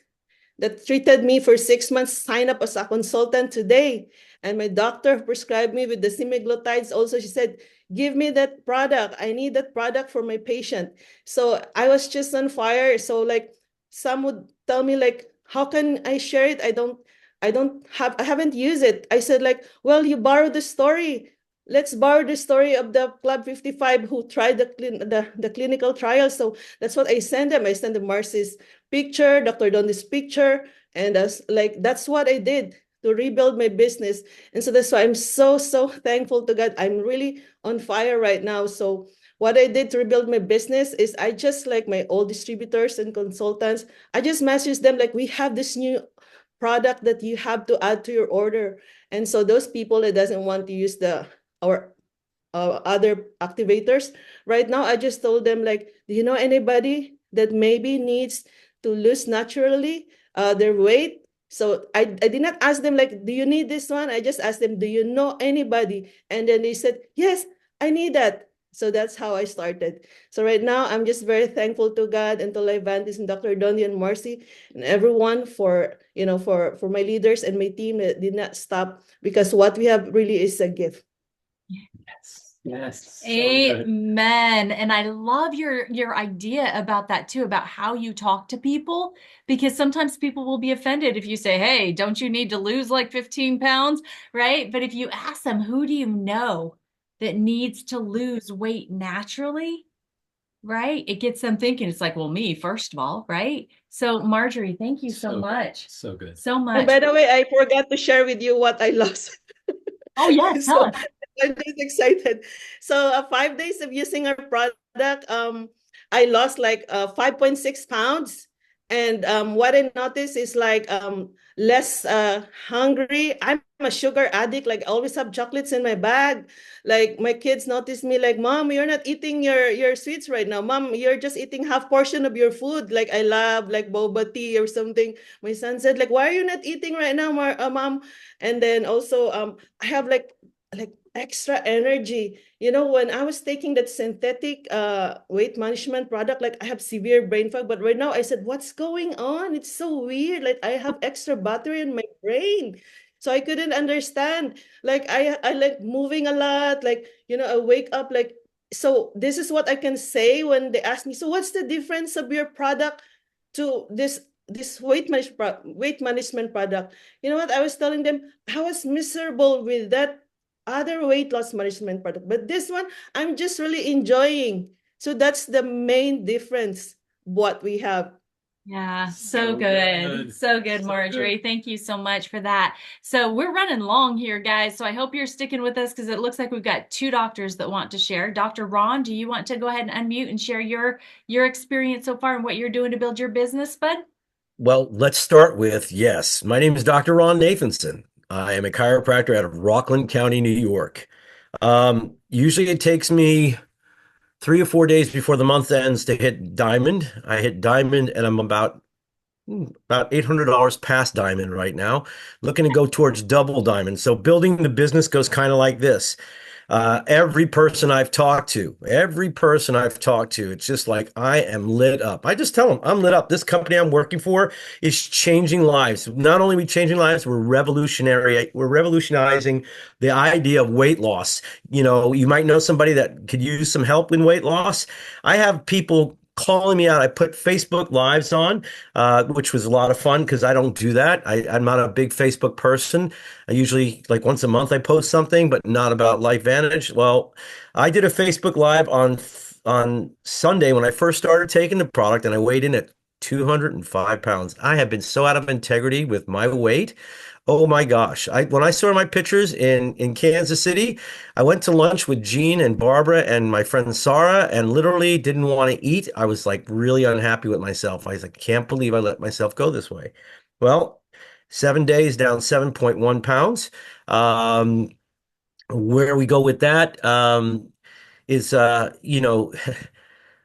that treated me for 6 months signed up as a consultant today. And my doctor prescribed me with the semaglutides also. She said, give me that product. I need that product for my patient. So I was just on fire. So like some would tell me, like, how can I share it? I haven't used it. I said, like, well, you borrow the story. Let's borrow the story of the Club 55 who tried the clinical trial. So that's what I send them. I send them Marcy's picture, Dr. Dondi's picture, and that's what I did to rebuild my business. And so that's why I'm so thankful to God. I'm really on fire right now. So what I did to rebuild my business is I just, like my old distributors and consultants, I just messaged them, like, we have this new product that you have to add to your order. And so those people that doesn't want to use our other activators right now, I just told them, like, do you know anybody that maybe needs to lose naturally their weight? So I did not ask them, like, do you need this one? I just asked them, do you know anybody? And then they said, yes, I need that. So that's how I started. So right now, I'm just very thankful to God and to Livantis and Dr. Dondi and Marcy and everyone for my leaders and my team that did not stop, because what we have really is a gift. Yes. Amen. And I love your idea about that too, about how you talk to people, because sometimes people will be offended if you say, hey, don't you need to lose like 15 pounds? Right. But if you ask them, who do you know that needs to lose weight naturally? Right. It gets them thinking. It's like, well, me, first of all. Right. So Marjorie, thank you so much. So good. So much. And by the way, I forgot to share with you what I lost. Oh, yes. Tell us. I'm just excited. So 5 days of using our product, I lost like 5.6 pounds. And what I noticed is like less hungry. I'm a sugar addict. Like I always have chocolates in my bag. Like my kids notice me like, Mom, you're not eating your sweets right now. Mom, you're just eating half portion of your food. Like I love like boba tea or something. My son said like, why are you not eating right now, Mom? And then also I have like extra energy. You know, when I was taking that synthetic weight management product, like I have severe brain fog, but right now I said, what's going on? It's so weird. Like I have extra battery in my brain. So I couldn't understand. Like I like moving a lot, like, you know, I wake up like, so this is what I can say when they ask me, so what's the difference of your product to this weight management product? You know what? I was telling them I was miserable with that other weight loss management product, but this one I'm just really enjoying. So that's the main difference what we have. Yeah, so good. So good, Marjorie. Thank you so much for that. So we're running long here, guys. So I hope you're sticking with us because it looks like we've got two doctors that want to share. Dr. Ron, do you want to go ahead and unmute and share your experience so far and what you're doing to build your business, bud? Well, let's start with yes. My name is Dr. Ron Nathanson. I am a chiropractor out of Rockland County, New York. Usually it takes me 3 or 4 days before the month ends to hit diamond. I hit diamond and I'm about $800 past diamond right now, looking to go towards double diamond. So building the business goes kind of like this. Every person I've talked to, it's just like I am lit up. I just tell them I'm lit up. This company I'm working for is changing lives. Not only are we changing lives, we're revolutionary. We're revolutionizing the idea of weight loss. You know, you might know somebody that could use some help in weight loss. I have people calling me out. I put Facebook Lives on, which was a lot of fun because I don't do that. I'm not a big Facebook person. I usually, like once a month, I post something, but not about LifeVantage. Well, I did a Facebook Live on Sunday when I first started taking the product, and I weighed in at 205 pounds. I have been so out of integrity with my weight. Oh my gosh. When I saw my pictures in Kansas City, I went to lunch with Jean and Barbara and my friend Sarah and literally didn't want to eat. I was like really unhappy with myself. I was like, can't believe I let myself go this way. Well, 7 days down 7.1 pounds. Where we go with that is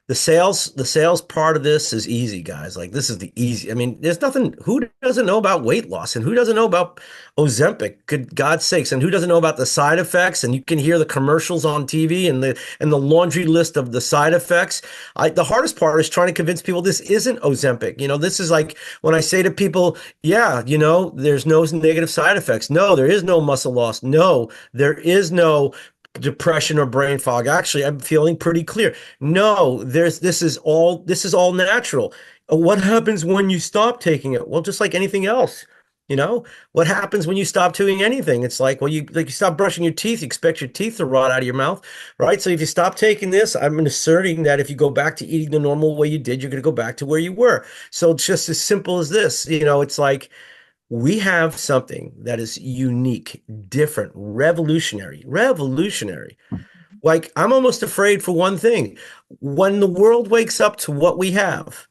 the sales part of this is easy, guys. Like this is the easy. I mean, there's nothing. Who doesn't know about weight loss, and who doesn't know about Ozempic? Good God's sakes! And who doesn't know about the side effects? And you can hear the commercials on TV and the laundry list of the side effects. The hardest part is trying to convince people this isn't Ozempic. You know, this is like when I say to people, yeah, you know, there's no negative side effects. No, there is no muscle loss. No, there is no depression or brain fog. Actually, I'm feeling pretty clear. No, this is all natural. What happens when you stop taking it? Well, just like anything else, you know, what happens when you stop doing anything? It's like, well, you stop brushing your teeth, you expect your teeth to rot out of your mouth, right? So if you stop taking this, I'm asserting that if you go back to eating the normal way you did, you're going to go back to where you were. So it's just as simple as this, you know, it's like we have something that is unique, different, revolutionary. Like, I'm almost afraid for one thing. When the world wakes up to what we have,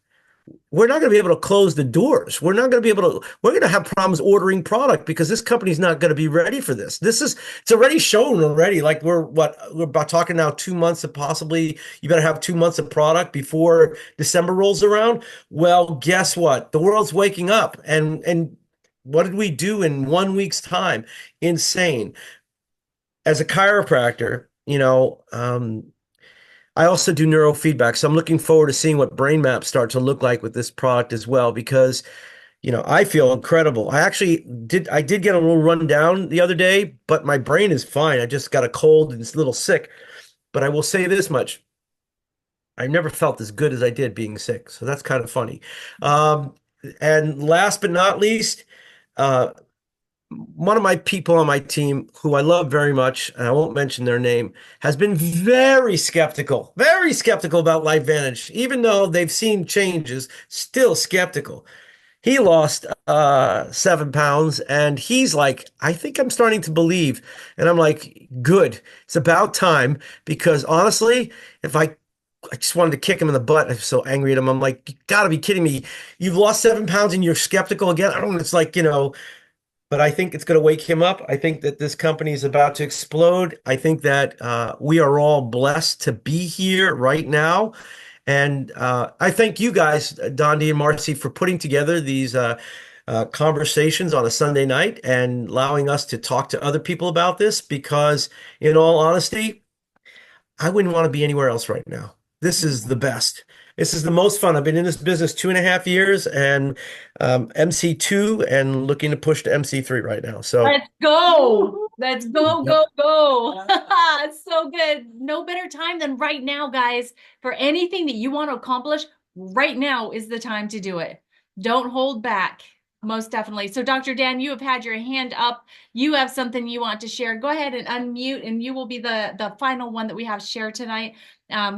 we're not going to be able to close the doors. We're going to have problems ordering product because this company's not going to be ready for this. It's already shown already. Like we're about talking now 2 months of possibly, you better have 2 months of product before December rolls around. Well, guess what? The world's waking up and what did we do in 1 week's time? Insane. As a chiropractor, I also do neurofeedback. So I'm looking forward to seeing what brain maps start to look like with this product as well, because, I feel incredible. I did get a little run down the other day, but my brain is fine. I just got a cold and it's a little sick. But I will say this much. I never felt as good as I did being sick. So that's kind of funny. And last but not least, uh, one of my people on my team who I love very much, and I won't mention their name, has been very skeptical about LifeVantage, even though they've seen changes, still skeptical. He lost 7 pounds and he's like, I think I'm starting to believe. And I'm like, good. It's about time because honestly, if I I just wanted to kick him in the butt. I was so angry at him. I'm like, you gotta be kidding me. You've lost 7 pounds and you're skeptical again. I don't know. It's like, but I think it's going to wake him up. I think that this company is about to explode. I think that we are all blessed to be here right now. And I thank you guys, Dondi and Marcy, for putting together these conversations on a Sunday night and allowing us to talk to other people about this because, in all honesty, I wouldn't want to be anywhere else right now. This is the best. This is the most fun. I've been in this business 2.5 years and MC2 and looking to push to MC3 right now. So let's go. Let's go, go, go. It's so good. No better time than right now, guys. For anything that you want to accomplish, right now is the time to do it. Don't hold back. Most definitely. So Dr. Dan, you have had your hand up. You have something you want to share. Go ahead and unmute, and you will be the final one that we have shared tonight.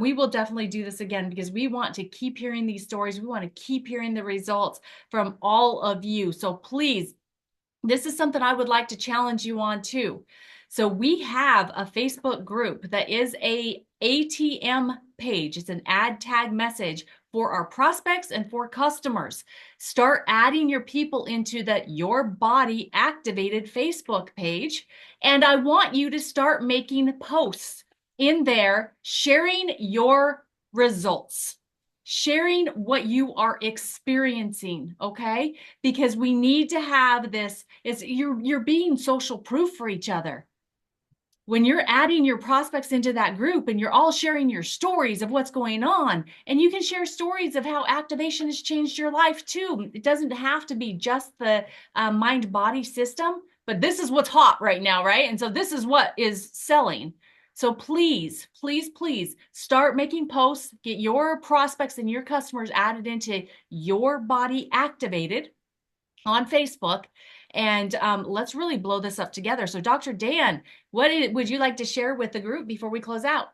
We will definitely do this again because we want to keep hearing these stories. We want to keep hearing the results from all of you. So please, this is something I would like to challenge you on too. So we have a Facebook group that is a ATM page. It's an ad tag message for our prospects and for customers. Start adding your people into that Your Body Activated Facebook page. And I want you to start making posts in there, sharing your results, sharing what you are experiencing, okay? Because we need to have this, you're being social proof for each other. When you're adding your prospects into that group and you're all sharing your stories of what's going on, and you can share stories of how activation has changed your life too. It doesn't have to be just the mind-body system, but this is what's hot right now, right? And so this is what is selling. So please, please, please start making posts, get your prospects and your customers added into Your Body Activated on Facebook, and let's really blow this up together. So Dr. Dan, what would you like to share with the group before we close out?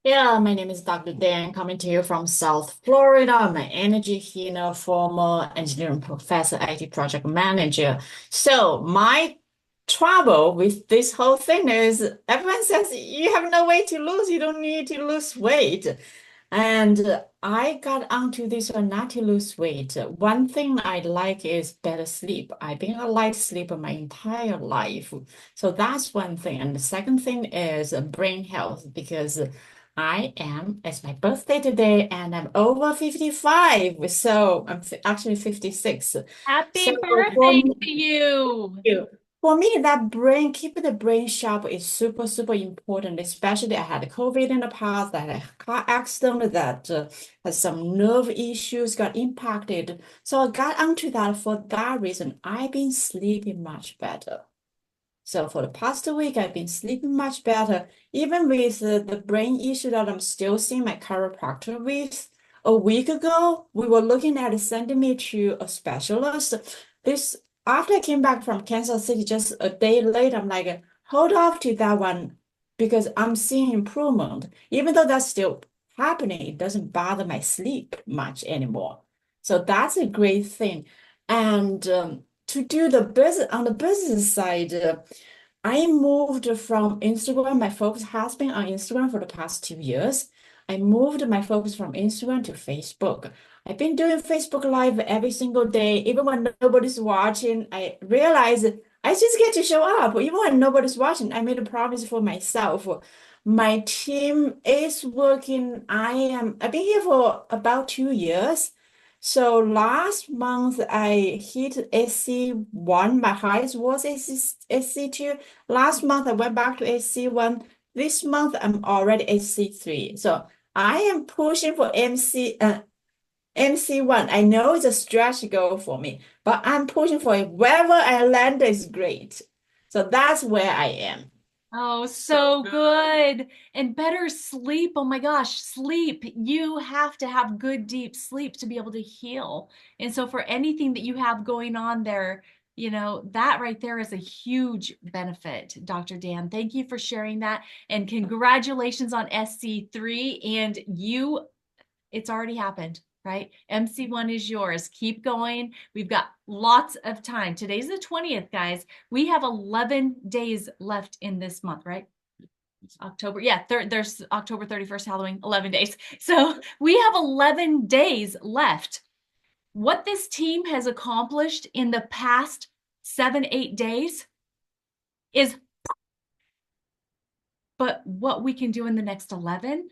Yeah, my name is Dr. Dan, coming to you from South Florida. I'm an energy healer, former engineering professor, IT project manager. So my trouble with this whole thing is everyone says you have no weight to lose, you don't need to lose weight. And I got onto this one not to lose weight. One thing I like is better sleep. I've been a light sleeper my entire life. So that's one thing. And the second thing is brain health, because it's my birthday today and I'm over 55. So I'm actually 56. Happy So birthday to you. Thank you. For me, keeping the brain sharp is super, super important, especially I had COVID in the past, I had a car accident that had some nerve issues, got impacted. So I got onto that for that reason. I've been sleeping much better. So for the past week, I've been sleeping much better, even with the brain issue that I'm still seeing my chiropractor with. A week ago, we were looking at sending me to a specialist. After I came back from Kansas City, just a day later, I'm like, hold off to that one because I'm seeing improvement. Even though that's still happening, it doesn't bother my sleep much anymore. So that's a great thing. And to do the business on the business side, I moved from Instagram. My focus has been on Instagram for the past 2 years. I moved my focus from Instagram to Facebook. I've been doing Facebook Live every single day, even when nobody's watching. I realize I just get to show up, even when nobody's watching. I made a promise for myself. My team is working. I've been here for about 2 years. So last month I hit SC1. My highest was SC2. Last month I went back to SC1. This month I'm already SC3. So I am pushing for MC1. I know it's a stretch goal for me, but I'm pushing for it. Wherever I land is great. So that's where I am. Oh, so good. And better sleep. Oh my gosh, sleep. You have to have good, deep sleep to be able to heal. And so for anything that you have going on there, that right there is a huge benefit, Dr. Dan. Thank you for sharing that. And congratulations on SC3. And it's already happened, right? MC1 is yours. Keep going. We've got lots of time. Today's the 20th, guys. We have 11 days left in this month, right? October. Yeah, there's October 31st, Halloween, 11 days. So we have 11 days left. What this team has accomplished in the past 7-8 days is, but what we can do in the next 11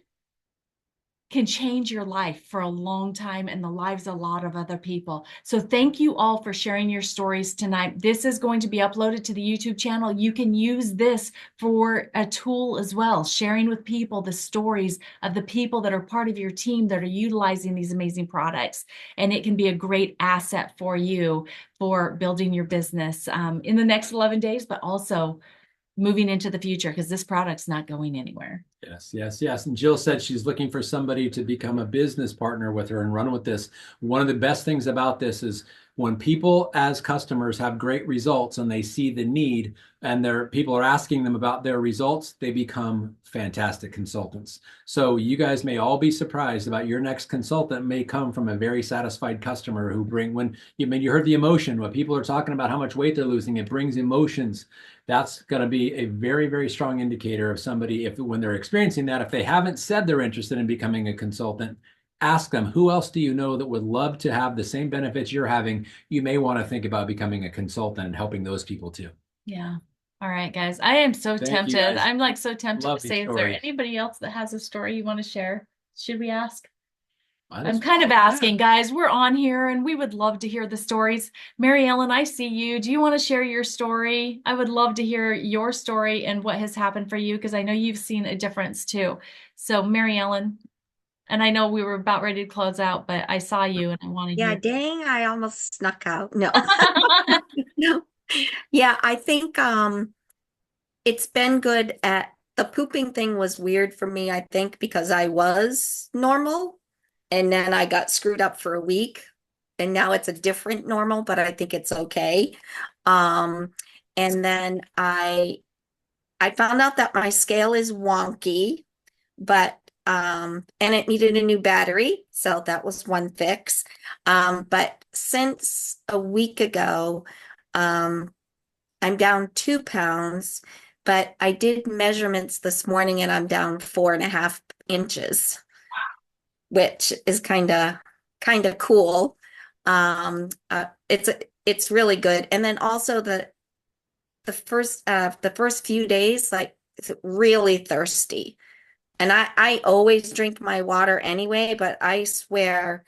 can change your life for a long time and the lives of a lot of other people. So thank you all for sharing your stories tonight. This is going to be uploaded to the YouTube channel. You can use this for a tool as well, sharing with people the stories of the people that are part of your team that are utilizing these amazing products. And it can be a great asset for you for building your business in the next 11 days, but also moving into the future, because this product's not going anywhere. Yes, yes, yes. And Jill said she's looking for somebody to become a business partner with her and run with this. One of the best things about this is when people as customers have great results and they see the need and people are asking them about their results, they become fantastic consultants. So you guys may all be surprised about your next consultant may come from a very satisfied customer who when you heard the emotion, when people are talking about how much weight they're losing, it brings emotions. That's going to be a very, very strong indicator of somebody when they're experiencing that. If they haven't said they're interested in becoming a consultant, ask them, who else do you know that would love to have the same benefits you're having? You may want to think about becoming a consultant and helping those people too. Yeah. All right, guys. I am so tempted. I'm like so tempted Love to say, is there anybody else that has a story you want to share? Should we ask? I'm kind of asking, guys. We're on here and we would love to hear the stories. Mary Ellen, I see you. Do you want to share your story? I would love to hear your story and what has happened for you, because I know you've seen a difference too. So Mary Ellen, and I know we were about ready to close out, but I saw you and I wanted Yeah, you. dang, I almost snuck out. No. No. Yeah, I think it's been good at the pooping thing was weird for me, I think, because I was normal and then I got screwed up for a week and now it's a different normal, but I think it's okay. And then I found out that my scale is wonky, but and it needed a new battery, so that was one fix. But since a week ago, I'm down 2 pounds, but I did measurements this morning and I'm down 4.5 inches, which is kind of cool. It's really good. And then also the first few days, like it's really thirsty. And I always drink my water anyway, but I swear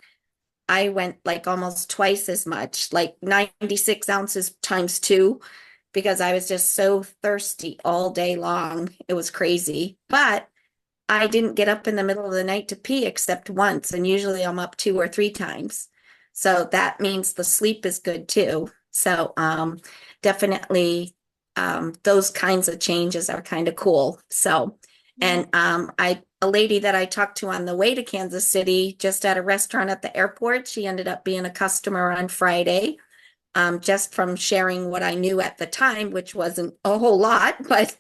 I went like almost twice as much, like 96 ounces times two, because I was just so thirsty all day long. It was crazy. But I didn't get up in the middle of the night to pee except once, and usually I'm up 2 or 3 times. So that means the sleep is good too. So definitely those kinds of changes are kind of cool. So and a lady that I talked to on the way to Kansas City, just at a restaurant at the airport, she ended up being a customer on Friday, just from sharing what I knew at the time, which wasn't a whole lot, but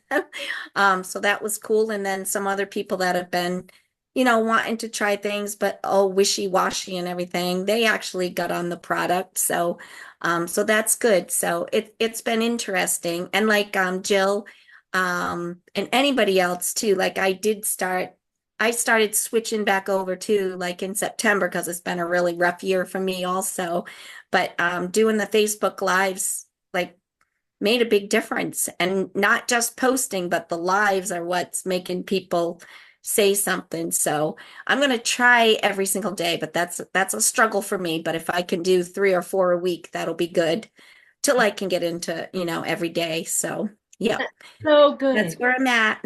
so that was cool. And then some other people that have been, wanting to try things, but wishy-washy and everything, they actually got on the product. So so that's good. So it's been interesting. And like Jill, and anybody else too, like I started switching back over too, like in September, because it's been a really rough year for me also. But doing the Facebook lives like made a big difference, and not just posting, but the lives are what's making people say something. So I'm going to try every single day, but that's a struggle for me. But if I can do 3 or 4 a week, that'll be good till I can get into, every day. So yeah. So good. That's where I'm at.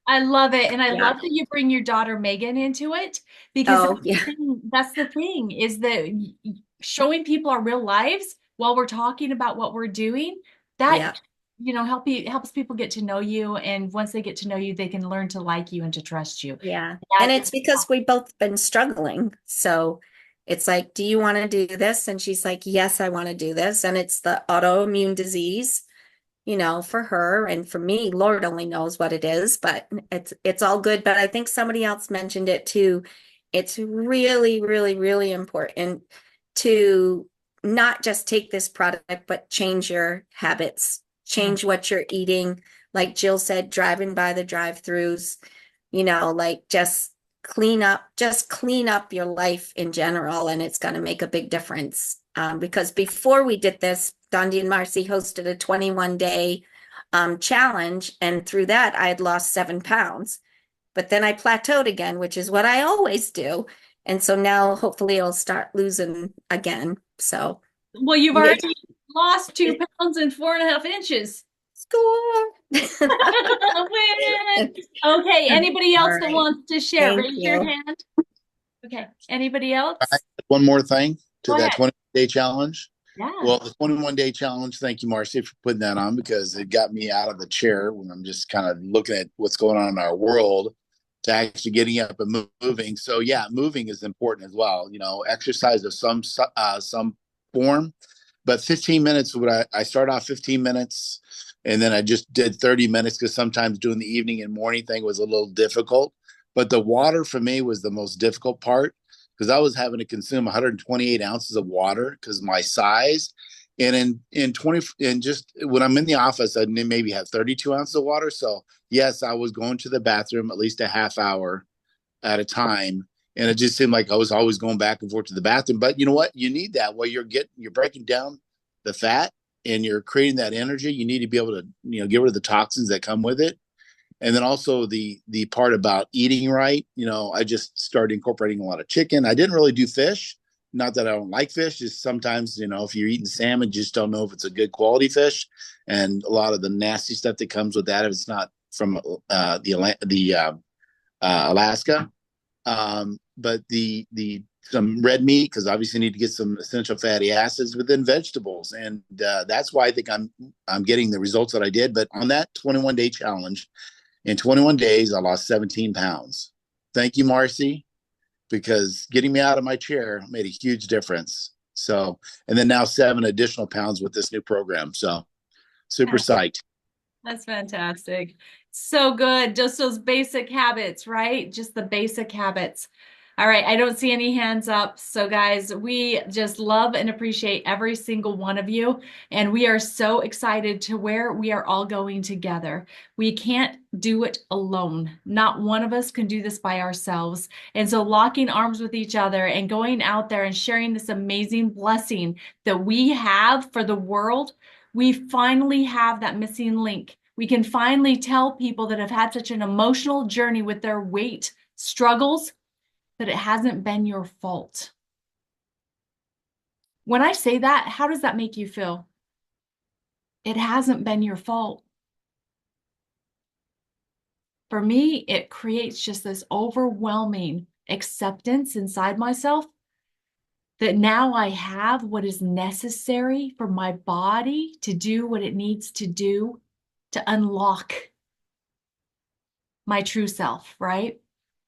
I love it. And I Yeah. love that you bring your daughter Megan into it, because that's the thing is that showing people our real lives while we're talking about what we're doing, that helps people get to know you. And once they get to know you, they can learn to like you and to trust you. Yeah. And it's because we both been struggling. So it's like, do you want to do this? And she's like, yes, I want to do this. And it's the autoimmune disease, for her, and for me, Lord only knows what it is, but it's all good. But I think somebody else mentioned it too. It's really, really, really important to not just take this product, but change your habits, change what you're eating, like Jill said, driving by the drive-throughs, like just clean up your life in general, and it's going to make a big difference. Because before we did this, Dondi and Marcy hosted a 21-day challenge, and through that, I had lost 7 pounds. But then I plateaued again, which is what I always do. And so now hopefully I'll start losing again. So, well, you've already lost 2 pounds and 4.5 inches. Score. Win. Okay. Anybody else that wants to share? Thank Raise your you. hand. Okay. Anybody else? One more thing to Go that ahead. 21-day challenge. Yeah. Well, the 21-day challenge, thank you, Marcy, for putting that on, because it got me out of the chair when I'm just kind of looking at what's going on in our world to actually getting up and moving. So yeah, moving is important as well. Exercise of some form, but 15 minutes. I start off 15 minutes, and then I just did 30 minutes because sometimes doing the evening and morning thing was a little difficult. But the water for me was the most difficult part, because I was having to consume 128 ounces of water because my size. And just when I'm in the office, I maybe have 32 ounces of water. So yes, I was going to the bathroom at least a half hour at a time. And it just seemed like I was always going back and forth to the bathroom. But you know what? You need that while you're breaking down the fat and you're creating that energy. You need to be able to, get rid of the toxins that come with it. And then also the part about eating right. I just started incorporating a lot of chicken. I didn't really do fish. Not that I don't like fish. Just sometimes, if you're eating salmon, you just don't know if it's a good quality fish. And a lot of the nasty stuff that comes with that, if it's not from Alaska. But some red meat, because obviously you need to get some essential fatty acids within vegetables. And that's why I think I'm getting the results that I did. But on that 21-day challenge, in 21 days, I lost 17 pounds. Thank you, Marcy, because getting me out of my chair made a huge difference. So, and then now 7 additional pounds with this new program. So super psyched. That's fantastic. So good. Just those basic habits, right? Just the basic habits. All right. I don't see any hands up. So guys, we just love and appreciate every single one of you. And we are so excited to where we are all going together. We can't do it alone. Not one of us can do this by ourselves. And so locking arms with each other and going out there and sharing this amazing blessing that we have for the world, we finally have that missing link. We can finally tell people that have had such an emotional journey with their weight struggles that it hasn't been your fault. When I say that, how does that make you feel? It hasn't been your fault. For me, it creates just this overwhelming acceptance inside myself that now I have what is necessary for my body to do what it needs to do to unlock my true self, right?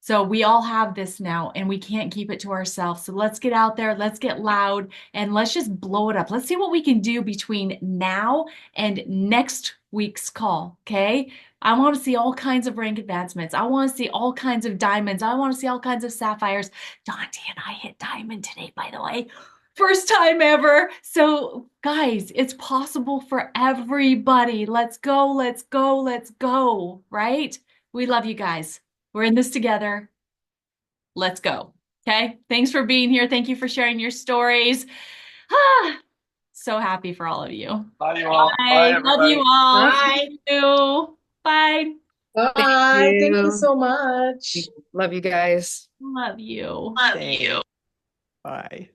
So we all have this now and we can't keep it to ourselves. So let's get out there, let's get loud, and let's just blow it up. Let's see what we can do between now and next week's call, okay? I want to see all kinds of rank advancements. I want to see all kinds of diamonds. I want to see all kinds of sapphires. Dante and I hit diamond today, by the way. First time ever. So guys, it's possible for everybody. Let's go, let's go, let's go, right? We love you guys. We're in this together. Let's go. Okay. Thanks for being here. Thank you for sharing your stories. So happy for all of you. Bye, you all. Bye. Bye, Love you everybody. all. Bye. Thank you. Bye. Thank Thank you you. so much. Love you guys. Love you. Love you. Bye.